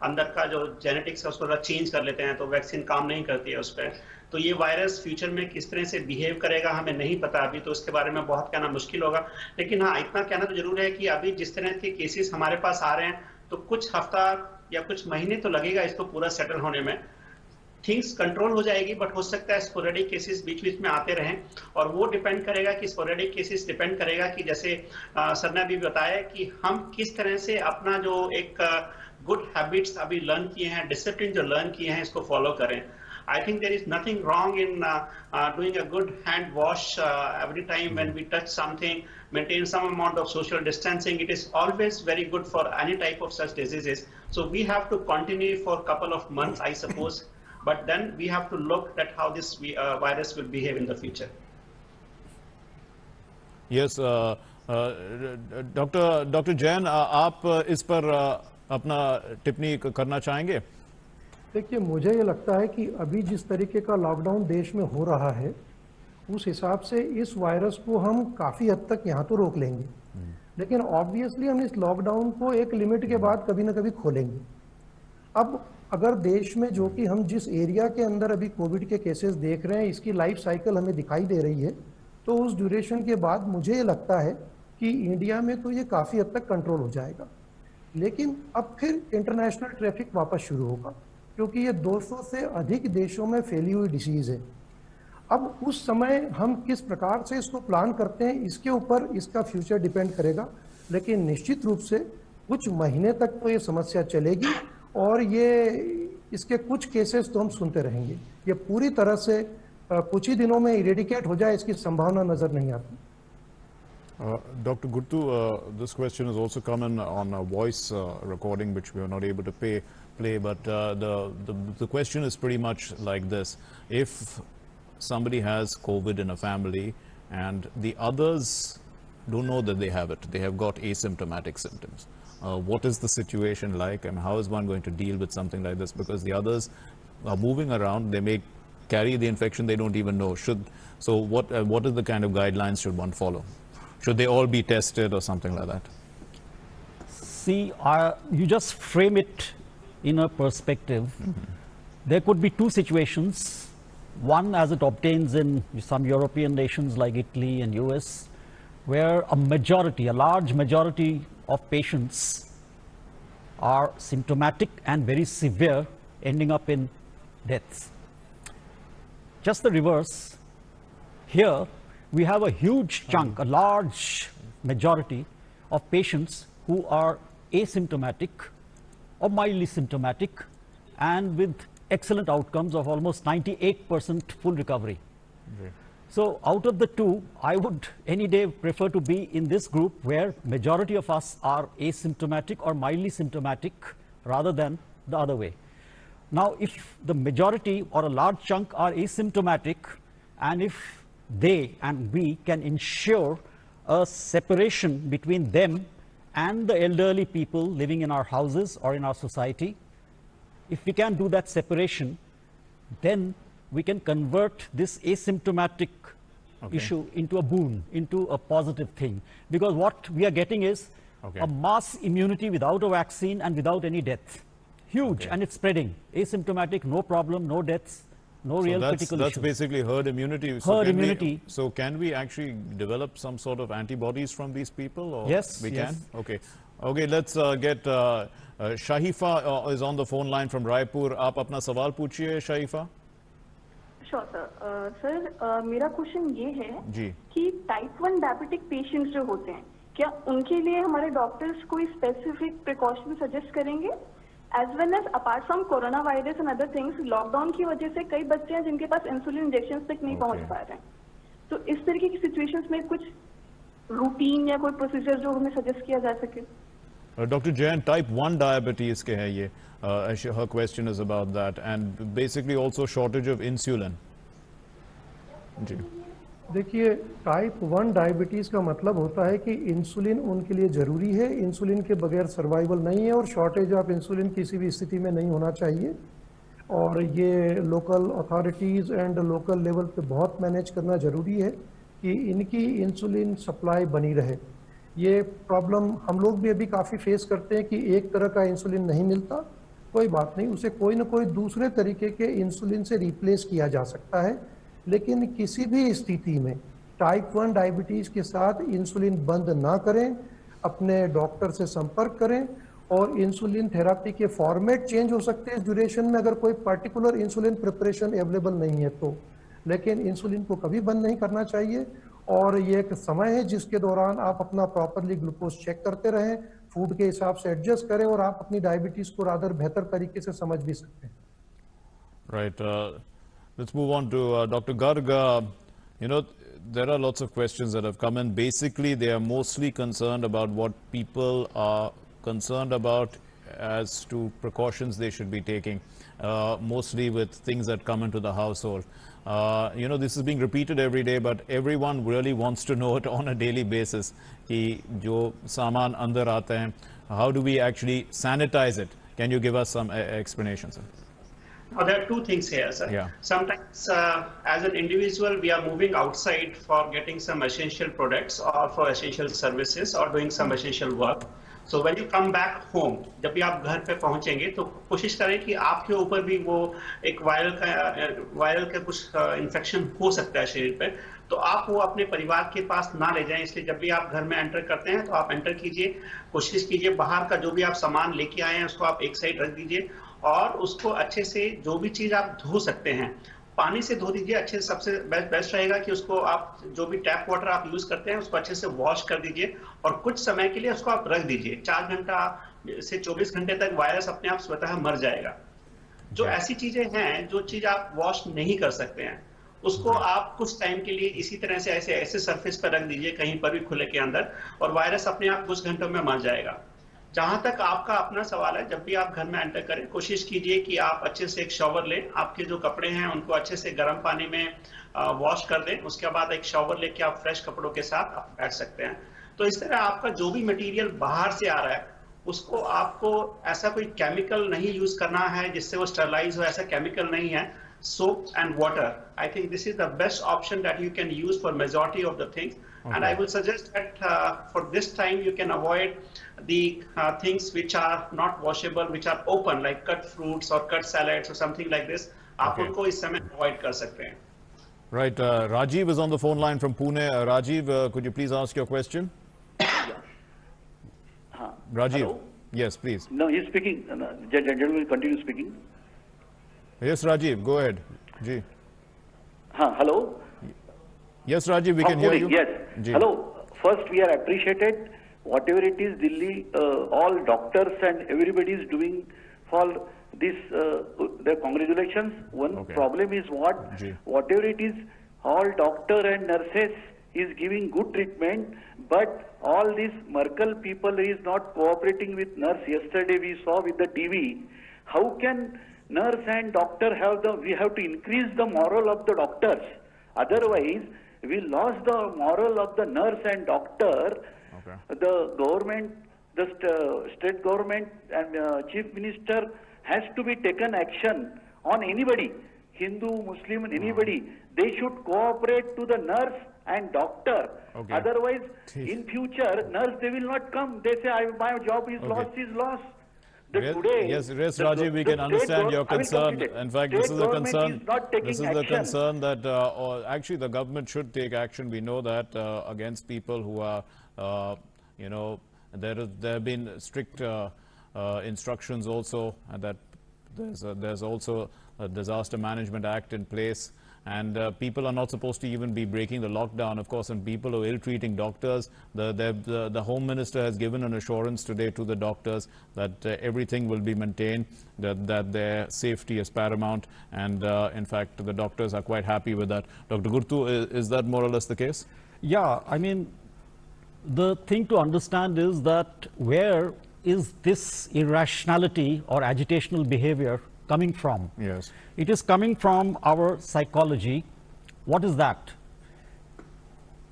अंदर का जो जेनेटिक्स है उसको थोड़ा चेंज कर लेते हैं, तो वैक्सीन काम नहीं करती है उस पर। तो ये वायरस फ्यूचर में किस तरह से बिहेव करेगा हमें नहीं पता अभी, तो उसके बारे में बहुत कहना मुश्किल होगा। लेकिन हाँ, इतना कहना तो जरूर है कि अभी जिस तरह के केसेस हमारे पास आ रहे हैं, तो कुछ हफ्ता या कुछ महीने तो लगेगा इसको पूरा सेटल होने में। थिंग्स कंट्रोल हो जाएगी, बट हो सकता है स्पोरेडिक केसेस बीच बीच में आते रहें, और वो डिपेंड करेगा कि स्पोरेडिक केसेस डिपेंड करेगा कि जैसे सर ने अभी बताया कि हम किस तरह से अपना जो एक गुड हैबिट्स अभी लर्न किए हैं, डिसिप्लिन जो लर्न किए हैं, इसको फॉलो करें. I think there is nothing wrong in doing a good hand wash every time when we touch something, maintain some amount of social distancing. It is always very good for any type of such diseases. So we have to continue for a couple of months, I suppose, but then we have to look at how this virus will behave in the future. Yes, Dr. Jain, आप इस पर अपना टिप्पणी करना चाहेंगे? देखिए, मुझे ये लगता है कि अभी जिस तरीके का लॉकडाउन देश में हो रहा है, उस हिसाब से इस वायरस को हम काफ़ी हद तक यहाँ तो रोक लेंगे, लेकिन ऑब्वियसली हम इस लॉकडाउन को एक लिमिट के बाद कभी ना कभी खोलेंगे. अब अगर देश में जो कि हम जिस एरिया के अंदर अभी कोविड के केसेस देख रहे हैं, इसकी लाइफ साइकिल हमें दिखाई दे रही है, तो उस ड्यूरेशन के बाद मुझे ये लगता है कि इंडिया में तो ये काफ़ी हद तक कंट्रोल हो जाएगा. लेकिन अब फिर इंटरनेशनल ट्रैफिक वापस शुरू होगा, क्योंकि ये 200 से अधिक देशों में फैली हुई डिसीज है. अब उस समय हम किस प्रकार से इसको प्लान करते हैं, इसके ऊपर इसका फ्यूचर डिपेंड करेगा, लेकिन निश्चित रूप से कुछ महीने तक तो ये समस्या चलेगी और ये इसके कुछ केसेस तो हम सुनते रहेंगे. ये पूरी तरह से कुछ ही दिनों में इरेडिकेट हो जाए, इसकी संभावना नजर नहीं आती. Dr. Guttu, this question has also come in on a voice recording, which we are not able to play, but the question is pretty much like this. If somebody has COVID in a family and the others don't know that they have it, they have got asymptomatic symptoms, what is the situation like, and how is one going to deal with something like this? Because the others are moving around, they may carry the infection, they don't even know. So what is the kind of guidelines should one follow? Should they all be tested or something like that? See, you just frame it in a perspective. There could be two situations. One, as it obtains in some European nations like Italy and US, where a large majority of patients are symptomatic and very severe, ending up in deaths. Just the reverse. Here, we have a huge chunk, a large majority of patients who are asymptomatic or mildly symptomatic and with excellent outcomes of almost 98% full recovery. Okay. So out of the two, I would any day prefer to be in this group where majority of us are asymptomatic or mildly symptomatic rather than the other way. Now, if the majority or a large chunk are asymptomatic, and if they and we can ensure a separation between them and the elderly people living in our houses or in our society, if we can do that separation, then we can convert this asymptomatic issue into a boon, into a positive thing. Because what we are getting is a mass immunity without a vaccine and without any death. Huge, and it's spreading. Asymptomatic, no problem, no deaths. No real critical that's issues. Basically herd immunity. Herd immunity. So can we actually develop some sort of antibodies from these people? Or yes. We yes. can? Okay, let's get Shahifa is on the phone line from Raipur. आप अपना सवाल पूछिए, Shahifa. Sure, sir. Sir, मेरा question ये है जी. कि type 1 diabetic patients जो होते हैं, क्या उनके लिए हमारे डॉक्टर्स कोई स्पेसिफिक प्रिकॉशन सजेस्ट करेंगे? As well as apart from corona virus and other things, lockdown की वजह से कई बच्चे हैं जिनके पास इंसुलिन इंजेक्शन तक नहीं पहुंच पा रहे हैं. तो इस तरीके की सिचुएशंस में कुछ रूटीन या कोई प्रोसीजर जो हमें सजेस्ट किया जा सके? Dr. Jain, type 1 diabetes के है ये. Her question is about that, and basically also shortage of insulin. जी. देखिए, टाइप 1 डायबिटीज़ का मतलब होता है कि इंसुलिन उनके लिए ज़रूरी है, इंसुलिन के बगैर सर्वाइवल नहीं है और शॉर्टेज ऑफ इंसुलिन किसी भी स्थिति में नहीं होना चाहिए. और ये local authorities and local level पे बहुत मैनेज करना ज़रूरी है कि इनकी इंसुलिन सप्लाई बनी रहे. ये प्रॉब्लम हम लोग भी अभी काफ़ी फेस करते हैं कि एक तरह का इंसुलिन नहीं मिलता. कोई बात नहीं, उसे कोई ना कोई दूसरे तरीके के इंसुलिन से रिप्लेस किया जा सकता है. लेकिन किसी भी स्थिति में टाइप 1 डायबिटीज़ के साथ इंसुलिन बंद ना करें, अपने डॉक्टर से संपर्क करें और इंसुलिन थेरापी के फॉर्मेट चेंज हो सकते हैं इस ड्यूरेशन में अगर कोई पर्टिकुलर इंसुलिन प्रिपरेशन अवेलेबल नहीं है तो, लेकिन इंसुलिन को कभी बंद नहीं करना चाहिए। और ये एक समय है जिसके दौरान आप अपना प्रॉपरली ग्लूकोज चेक करते रहें, फूड के हिसाब से एडजस्ट करें और आप अपनी डायबिटीज को रादर बेहतर तरीके से समझ भी सकते हैं। Right. Let's move on to Dr. Garg. You know, there are lots of questions that have come in. Basically, they are mostly concerned about what people are concerned about as to precautions they should be taking, mostly with things that come into the household. You know, this is being repeated every day, but everyone really wants to know it on a daily basis. Ki jo saman andar aate hain, how do we actually sanitize it? Can you give us some explanation, sir? Now, there are two things here, sir. Yeah. Sometimes, as an individual, we are moving outside for getting some essential products or for essential services or doing some essential work. So when you come back home, जब भी आप घर पे पहुंचेंगे तो कोशिश करें कि आपके ऊपर भी वो एक वायरल का कुछ इन्फेक्शन हो सकता है शरीर पे, तो आप वो अपने परिवार के पास ना ले जाएं। इसलिए जब भी आप घर में एंटर करते हैं तो आप एंटर कीजिए, कोशिश कीजिए बाहर का जो भी आप सामान लेके आए हैं उसको आप एक साइड रख दीजिए और उसको अच्छे से जो भी चीज आप धो सकते हैं पानी से धो दीजिए अच्छे से। सबसे बेस्ट रहेगा कि उसको आप जो भी टैप वाटर आप यूज करते हैं उसको अच्छे से वॉश कर दीजिए और कुछ समय के लिए उसको आप रख दीजिए। 4 घंटा से 24 घंटे तक वायरस अपने आप स्वतः मर जाएगा। जो ऐसी चीजें हैं जो चीज आप वॉश नहीं कर सकते हैं उसको आप कुछ टाइम के लिए इसी तरह से ऐसे सरफेस पर रख दीजिए कहीं पर भी खुले के अंदर और वायरस अपने आप कुछ घंटों में मर जाएगा। जहां तक आपका अपना सवाल है, जब भी आप घर में एंटर करें कोशिश कीजिए कि आप अच्छे से एक शॉवर लें। आपके जो कपड़े हैं उनको अच्छे से गर्म पानी में वॉश कर दें, उसके बाद एक शॉवर लेके आप फ्रेश कपड़ों के साथ आप बैठ सकते हैं। तो इस तरह आपका जो भी मटेरियल बाहर से आ रहा है उसको आपको ऐसा कोई केमिकल नहीं यूज करना है जिससे वो स्टरलाइज हो, ऐसा केमिकल नहीं है। Soap and water, I think this is the best option that you can use for majority of the things. Okay. And I will suggest that for this time you can avoid the things which are not washable, which are open, like cut fruits or cut salads or something like this. आप उनको इस समय avoid कर सकते हैं. Right. Rajiv is on the phone line from Pune. Rajiv, could you please ask your question? Rajiv. Hello? Yes, please. No, he's speaking. Gentleman will continue speaking. Yes, Rajiv, go ahead. Ji. Hello? Yes, Rajiv, we can hear you. Yes. Ji. Hello. First, we are appreciated whatever it is Delhi, all doctors and everybody is doing for this, their congratulations. One problem is whatever it is, all doctor and nurses is giving good treatment, but all these Merkel people is not cooperating with nurse. Yesterday we saw with the TV. How can nurse and doctor we have to increase the moral of the doctors. Otherwise, we lost the moral of the nurse and doctor. The government, the state government and chief minister has to be taken action on anybody, Hindu, Muslim, anybody. They should cooperate to the nurse and doctor. Otherwise, in future, nurse, they will not come. They say, my job is lost, is lost. Yes, Rajiv, we can understand your concern. In fact, this is a concern. This is the concern that actually the government should take action. We know that against people who are, you know, there have been strict instructions also, and that there's also a Disaster Management Act in place. And people are not supposed to even be breaking the lockdown, of course, and people are ill-treating doctors. The Home Minister has given an assurance today to the doctors that everything will be maintained, that their safety is paramount, and in fact, the doctors are quite happy with that. Dr. Gurtu, is that more or less the case? Yeah, I mean, the thing to understand is that where is this irrationality or agitational behavior coming from? Yes. It is coming from our psychology. What is that?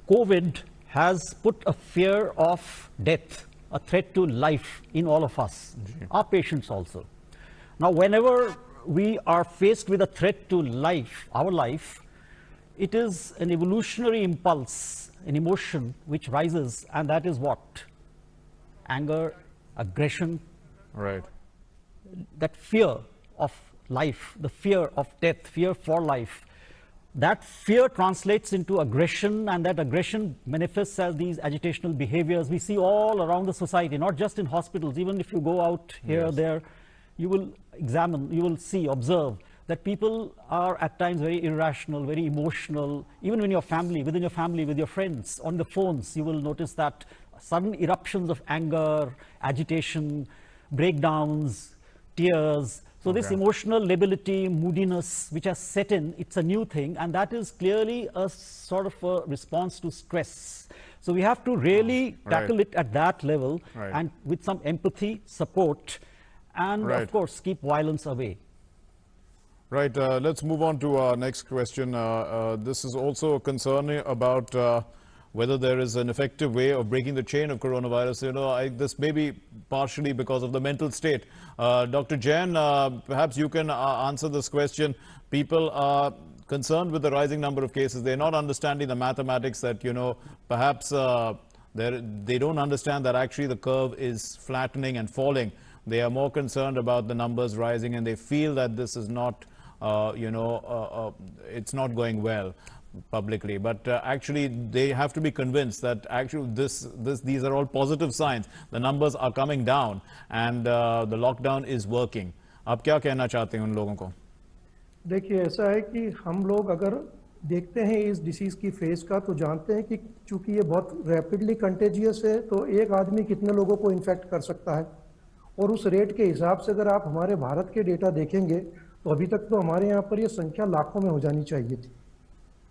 COVID has put a fear of death, a threat to life in all of us, our patients also. Now, whenever we are faced with a threat to life, our life, it is an evolutionary impulse, an emotion which rises, and that is what? Anger, aggression. Right. That fear of life, the fear of death, fear for life. that fear translates into aggression, and that aggression manifests as these agitational behaviors we see all around the society, not just in hospitals. Even if you go out here, there, you will examine, you will see, observe that people are at times very irrational, very emotional. Even when your family, within your family, with your friends, on the phones, you will notice that sudden eruptions of anger, agitation, breakdowns, tears. So this emotional lability, moodiness, which has set in, it's a new thing, and that is clearly a sort of a response to stress. So we have to really tackle it at that level, and with some empathy, support, and of course, keep violence away. Right, let's move on to our next question. This is also concerning about whether there is an effective way of breaking the chain of coronavirus. You know, this may be partially because of the mental state. Dr. Jain, perhaps you can answer this question. People are concerned with the rising number of cases. They're not understanding the mathematics that, you know, perhaps they don't understand that actually the curve is flattening and falling. They are more concerned about the numbers rising, and they feel that this is not, it's not going well publicly, but actually they have to be convinced that actually these are all positive signs. The numbers are coming down and the lockdown is working. आप क्या कहना चाहते हैं उन लोगों को? देखिए, ऐसा है कि हम लोग अगर देखते हैं इस डिसीज की फेज का, तो जानते हैं कि चूंकि ये बहुत रैपिडली कंटेजियस है, तो एक आदमी कितने लोगों को इन्फेक्ट कर सकता है, और उस रेट के हिसाब से अगर आप हमारे भारत के डेटा देखेंगे तो अभी तक तो हमारे यहाँ पर ये संख्या लाखों में हो जानी चाहिए थी।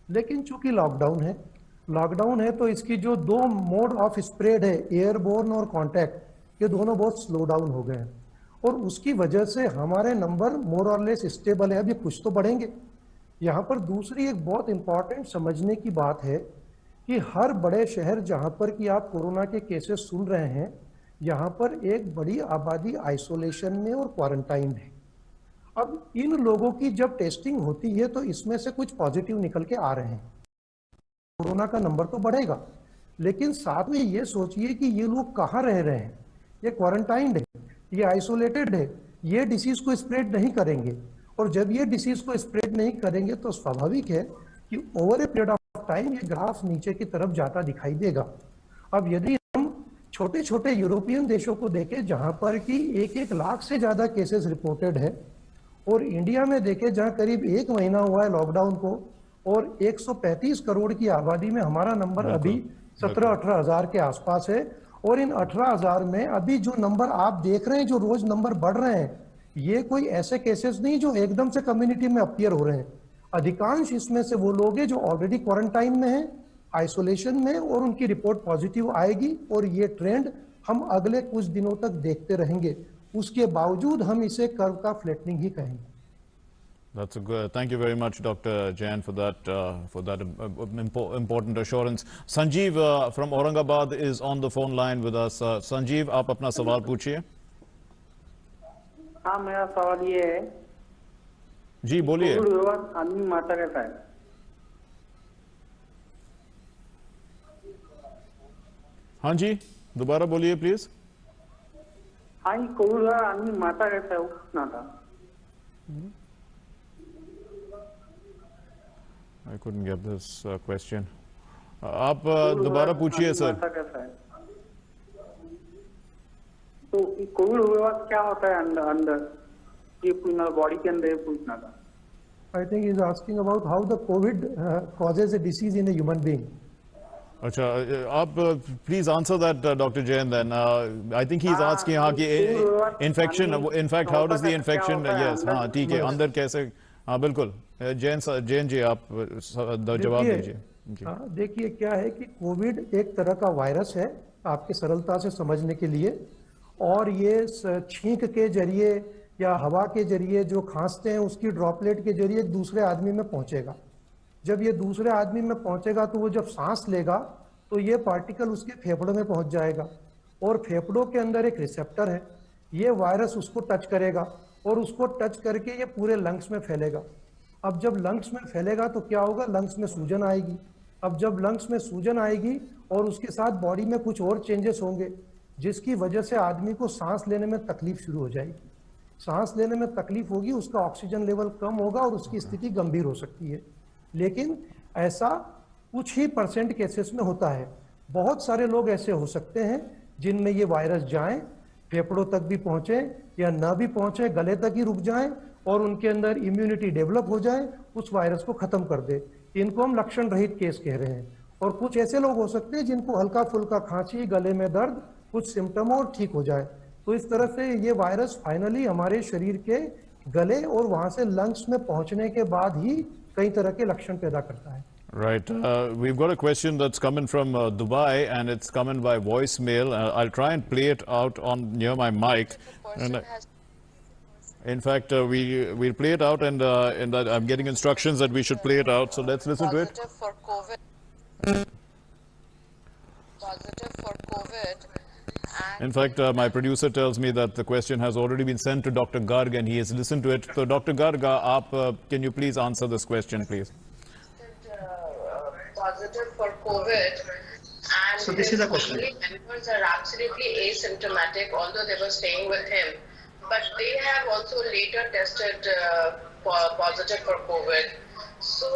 लेकिन चूंकि लॉकडाउन है तो इसकी जो दो मोड ऑफ स्प्रेड है, एयरबोर्न और कांटेक्ट, ये दोनों बहुत स्लो डाउन हो गए हैं, और उसकी वजह से हमारे नंबर मोर और लेस स्टेबल है। अभी कुछ तो बढ़ेंगे। यहाँ पर दूसरी एक बहुत इंपॉर्टेंट समझने की बात है कि हर बड़े शहर जहाँ पर कि आप कोरोना के केसेस सुन रहे हैं, यहाँ पर एक बड़ी आबादी आइसोलेशन में और क्वारंटाइन है। अब इन लोगों की जब टेस्टिंग होती है तो इसमें से कुछ पॉजिटिव निकल के आ रहे हैं, कोरोना का नंबर तो बढ़ेगा, लेकिन साथ में ये सोचिए कि ये लोग कहाँ रह रहे हैं। ये क्वारंटाइंड है, ये आइसोलेटेड है, ये डिसीज को स्प्रेड नहीं करेंगे, और जब ये डिसीज को स्प्रेड नहीं करेंगे तो स्वाभाविक है कि over a period of time ये ग्राफ नीचे की तरफ जाता दिखाई देगा। अब यदि हम छोटे छोटे यूरोपियन देशों को देखें जहां पर कि 1-1 लाख से ज्यादा केसेस रिपोर्टेड है, और इंडिया में देखें जहां करीब 1 महीना हुआ है लॉकडाउन को, और 135 करोड़ की आबादी में हमारा नंबर अभी 17-18 हजार के आसपास है, और इन 18 हजार में अभी जो नंबर आप देख रहे हैं, जो रोज नंबर बढ़ रहे हैं, ये कोई ऐसे केसेस नहीं जो एकदम से कम्युनिटी में अपीयर हो रहे हैं। अधिकांश इसमें से वो लोग हैं जो ऑलरेडी क्वारंटाइन में हैं, आइसोलेशन में, और उनकी रिपोर्ट पॉजिटिव आएगी, और ये ट्रेंड हम अगले कुछ दिनों तक देखते रहेंगे। उसके बावजूद हम इसे कर्व का फ्लैटनिंग ही कहेंगे। That's a good. Thank you very much, Dr. Jain, for that important assurance. Sanjeev from Aurangabad is on the phone line with us. Sanjeev, आप अपना सवाल पूछिए। हाँ, मेरा सवाल ये है। जी बोलिए। आदमी मारता कैसा है? हाँ जी, दोबारा बोलिए प्लीज। हाँ, कोविड आदमी मारता कैसा है, वो पूछना था। I couldn't get this question. आप दोबारा पूछिए सर। तो कोविड हुए बाद क्या होता है अंदर, ये पूछना, बॉडी के अंदर पूछना था। I think he is asking about how the COVID causes a disease in a human being. अच्छा, आप please answer that doctor Jain then. I think he is asking हाँ कि infection, in fact how does the infection, yes, हाँ ठीक है, अंदर कैसे, हाँ बिल्कुल। जैन जी आप जवाब दीजिए। हाँ, देखिए क्या है कि कोविड एक तरह का वायरस है, आपके सरलता से समझने के लिए, और ये छींक के जरिए या हवा के जरिए जो खांसते हैं उसकी ड्रॉपलेट के जरिए दूसरे आदमी में पहुंचेगा। जब ये दूसरे आदमी में पहुंचेगा तो वो जब सांस लेगा तो ये पार्टिकल उसके फेफड़ों में पहुंच जाएगा, और फेफड़ों के अंदर एक रिसेप्टर है, ये वायरस उसको टच करेगा, और उसको टच करके ये पूरे लंग्स में फैलेगा। अब जब लंग्स में फैलेगा तो क्या होगा, लंग्स में सूजन आएगी। अब जब लंग्स में सूजन आएगी और उसके साथ बॉडी में कुछ और चेंजेस होंगे, जिसकी वजह से आदमी को सांस लेने में तकलीफ शुरू हो जाएगी। सांस लेने में तकलीफ होगी, उसका ऑक्सीजन लेवल कम होगा और उसकी स्थिति गंभीर हो सकती है। लेकिन ऐसा कुछ ही % केसेस में होता है। बहुत सारे लोग ऐसे हो सकते हैं जिनमें ये वायरस जाए, फेफड़ों तक भी पहुंचे या ना भी पहुंचे, गले तक ही रुक जाए और उनके अंदर इम्यूनिटी डेवलप हो जाए, उस वायरस को खत्म कर दे। इनको हम लक्षण रहित केस कह रहे हैं। और कुछ ऐसे लोग हो सकते हैं जिनको हल्का फुल्का खांसी, गले में दर्द, कुछ सिम्टम और ठीक हो जाए। तो इस तरह से ये वायरस फाइनली हमारे शरीर के गले और वहां से लंग्स में पहुंचने के बाद ही कई तरह के लक्षण पैदा करता है। Right. We've got a question that's coming from Dubai, and it's coming by voicemail. I'll try and play it out on near my mic. And, in fact, we'll play it out, and in that I'm getting instructions that we should play it out. So let's listen to it. Positive for COVID. In fact, my producer tells me that the question has already been sent to Dr. Garg, and he has listened to it. So, Dr. Garg, can you please answer this question, please? Positive for COVID, and so this is a question. His family members are absolutely asymptomatic, although they were staying with him, but they have also later tested positive for COVID. So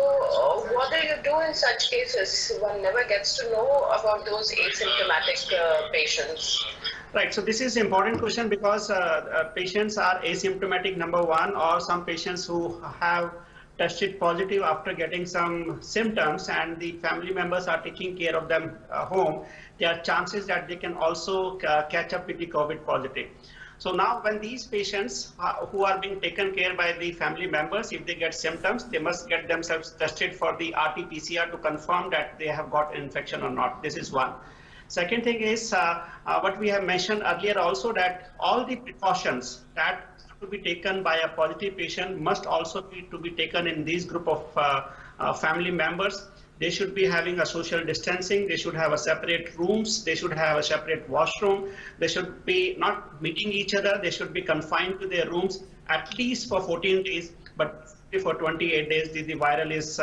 what do you do in such cases? One never gets to know about those asymptomatic patients. Right, so this is an important question because patients are asymptomatic, number one, or some patients who have tested positive after getting some symptoms and the family members are taking care of them home, there are chances that they can also catch up with the COVID positive. So now when these patients who are being taken care by the family members, if they get symptoms, they must get themselves tested for the RT-PCR to confirm that they have got infection or not. This is one. Second thing is what we have mentioned earlier also, that all the precautions that to be taken by a positive patient must also be to be taken in this group of family members. They should be having a social distancing. They should have a separate rooms. They should have a separate washroom. They should be not meeting each other. They should be confined to their rooms at least for 14 days, but for 28 days, the viral is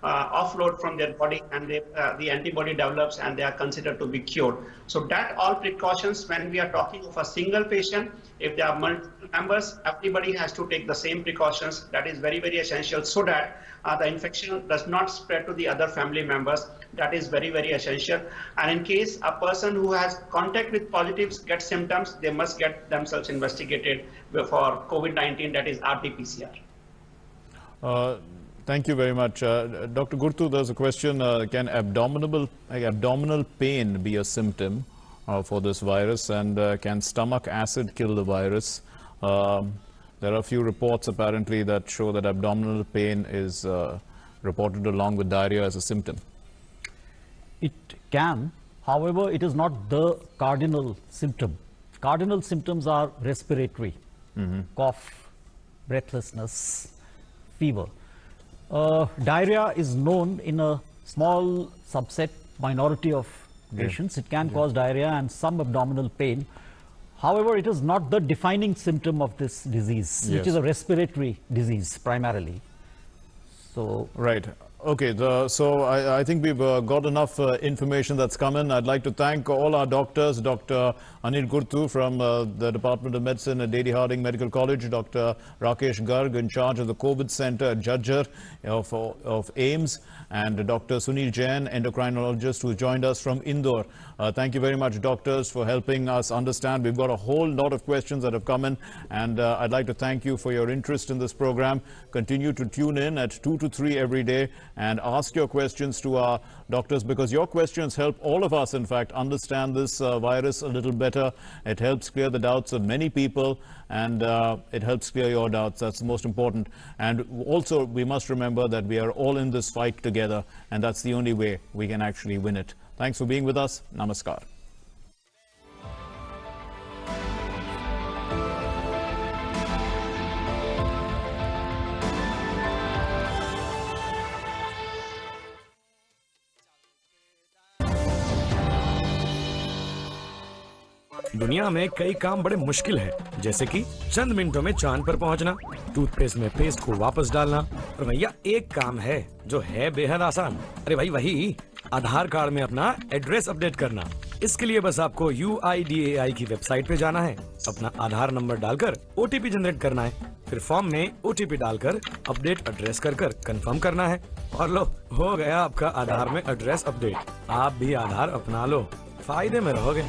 offload from their body and the antibody develops and they are considered to be cured. So that all precautions, when we are talking of a single patient, if there are multiple members, everybody has to take the same precautions. That is very, very essential so that the infection does not spread to the other family members. That is very, very essential. And in case a person who has contact with positives gets symptoms, they must get themselves investigated for COVID-19, that is RT-PCR. Thank you very much. Dr. Gurtu, there's a question, can abdominal pain be a symptom for this virus, and can stomach acid kill the virus? There are a few reports apparently that show that abdominal pain is reported along with diarrhea as a symptom. It can, however, it is not the cardinal symptom. Cardinal symptoms are respiratory, cough, breathlessness, fever. Diarrhea is known in a small subset, minority of patients. It can cause diarrhea and some abdominal pain. However, it is not the defining symptom of this disease, which is a respiratory disease primarily. So, right. Okay, so I think we've got enough information that's come in. I'd like to thank all our doctors, Dr. Anil Gurtu from the Department of Medicine at Lady Hardinge Medical College, Dr. Rakesh Garg in charge of the COVID Center at Jhajjar of AIIMS, and Dr. Sunil Jain, endocrinologist, who joined us from Indore. Thank you very much, doctors, for helping us understand. We've got a whole lot of questions that have come in, and I'd like to thank you for your interest in this program. Continue to tune in at 2 to 3 every day and ask your questions to our doctors, because your questions help all of us, in fact, understand this virus a little better. It helps clear the doubts of many people, and it helps clear your doubts. That's the most important. And also, we must remember that we are all in this fight together, and that's the only way we can actually win it. Thanks for being with us. Namaskar. दुनिया में कई काम बड़े मुश्किल हैं, जैसे कि चंद मिनटों में चांद पर पहुंचना, टूथपेस्ट में पेस्ट को वापस डालना। और भैया एक काम है जो है बेहद आसान। अरे भाई वही आधार कार्ड में अपना एड्रेस अपडेट करना। इसके लिए बस आपको UIDAI की वेबसाइट पे जाना है, अपना आधार नंबर डालकर OTP जनरेट करना है फिर फॉर्म में OTP डालकर अपडेट एड्रेस कर कंफर्म करना है और लो, हो गया आपका आधार में एड्रेस अपडेट। आप भी आधार अपना लो, फायदे में रहोगे।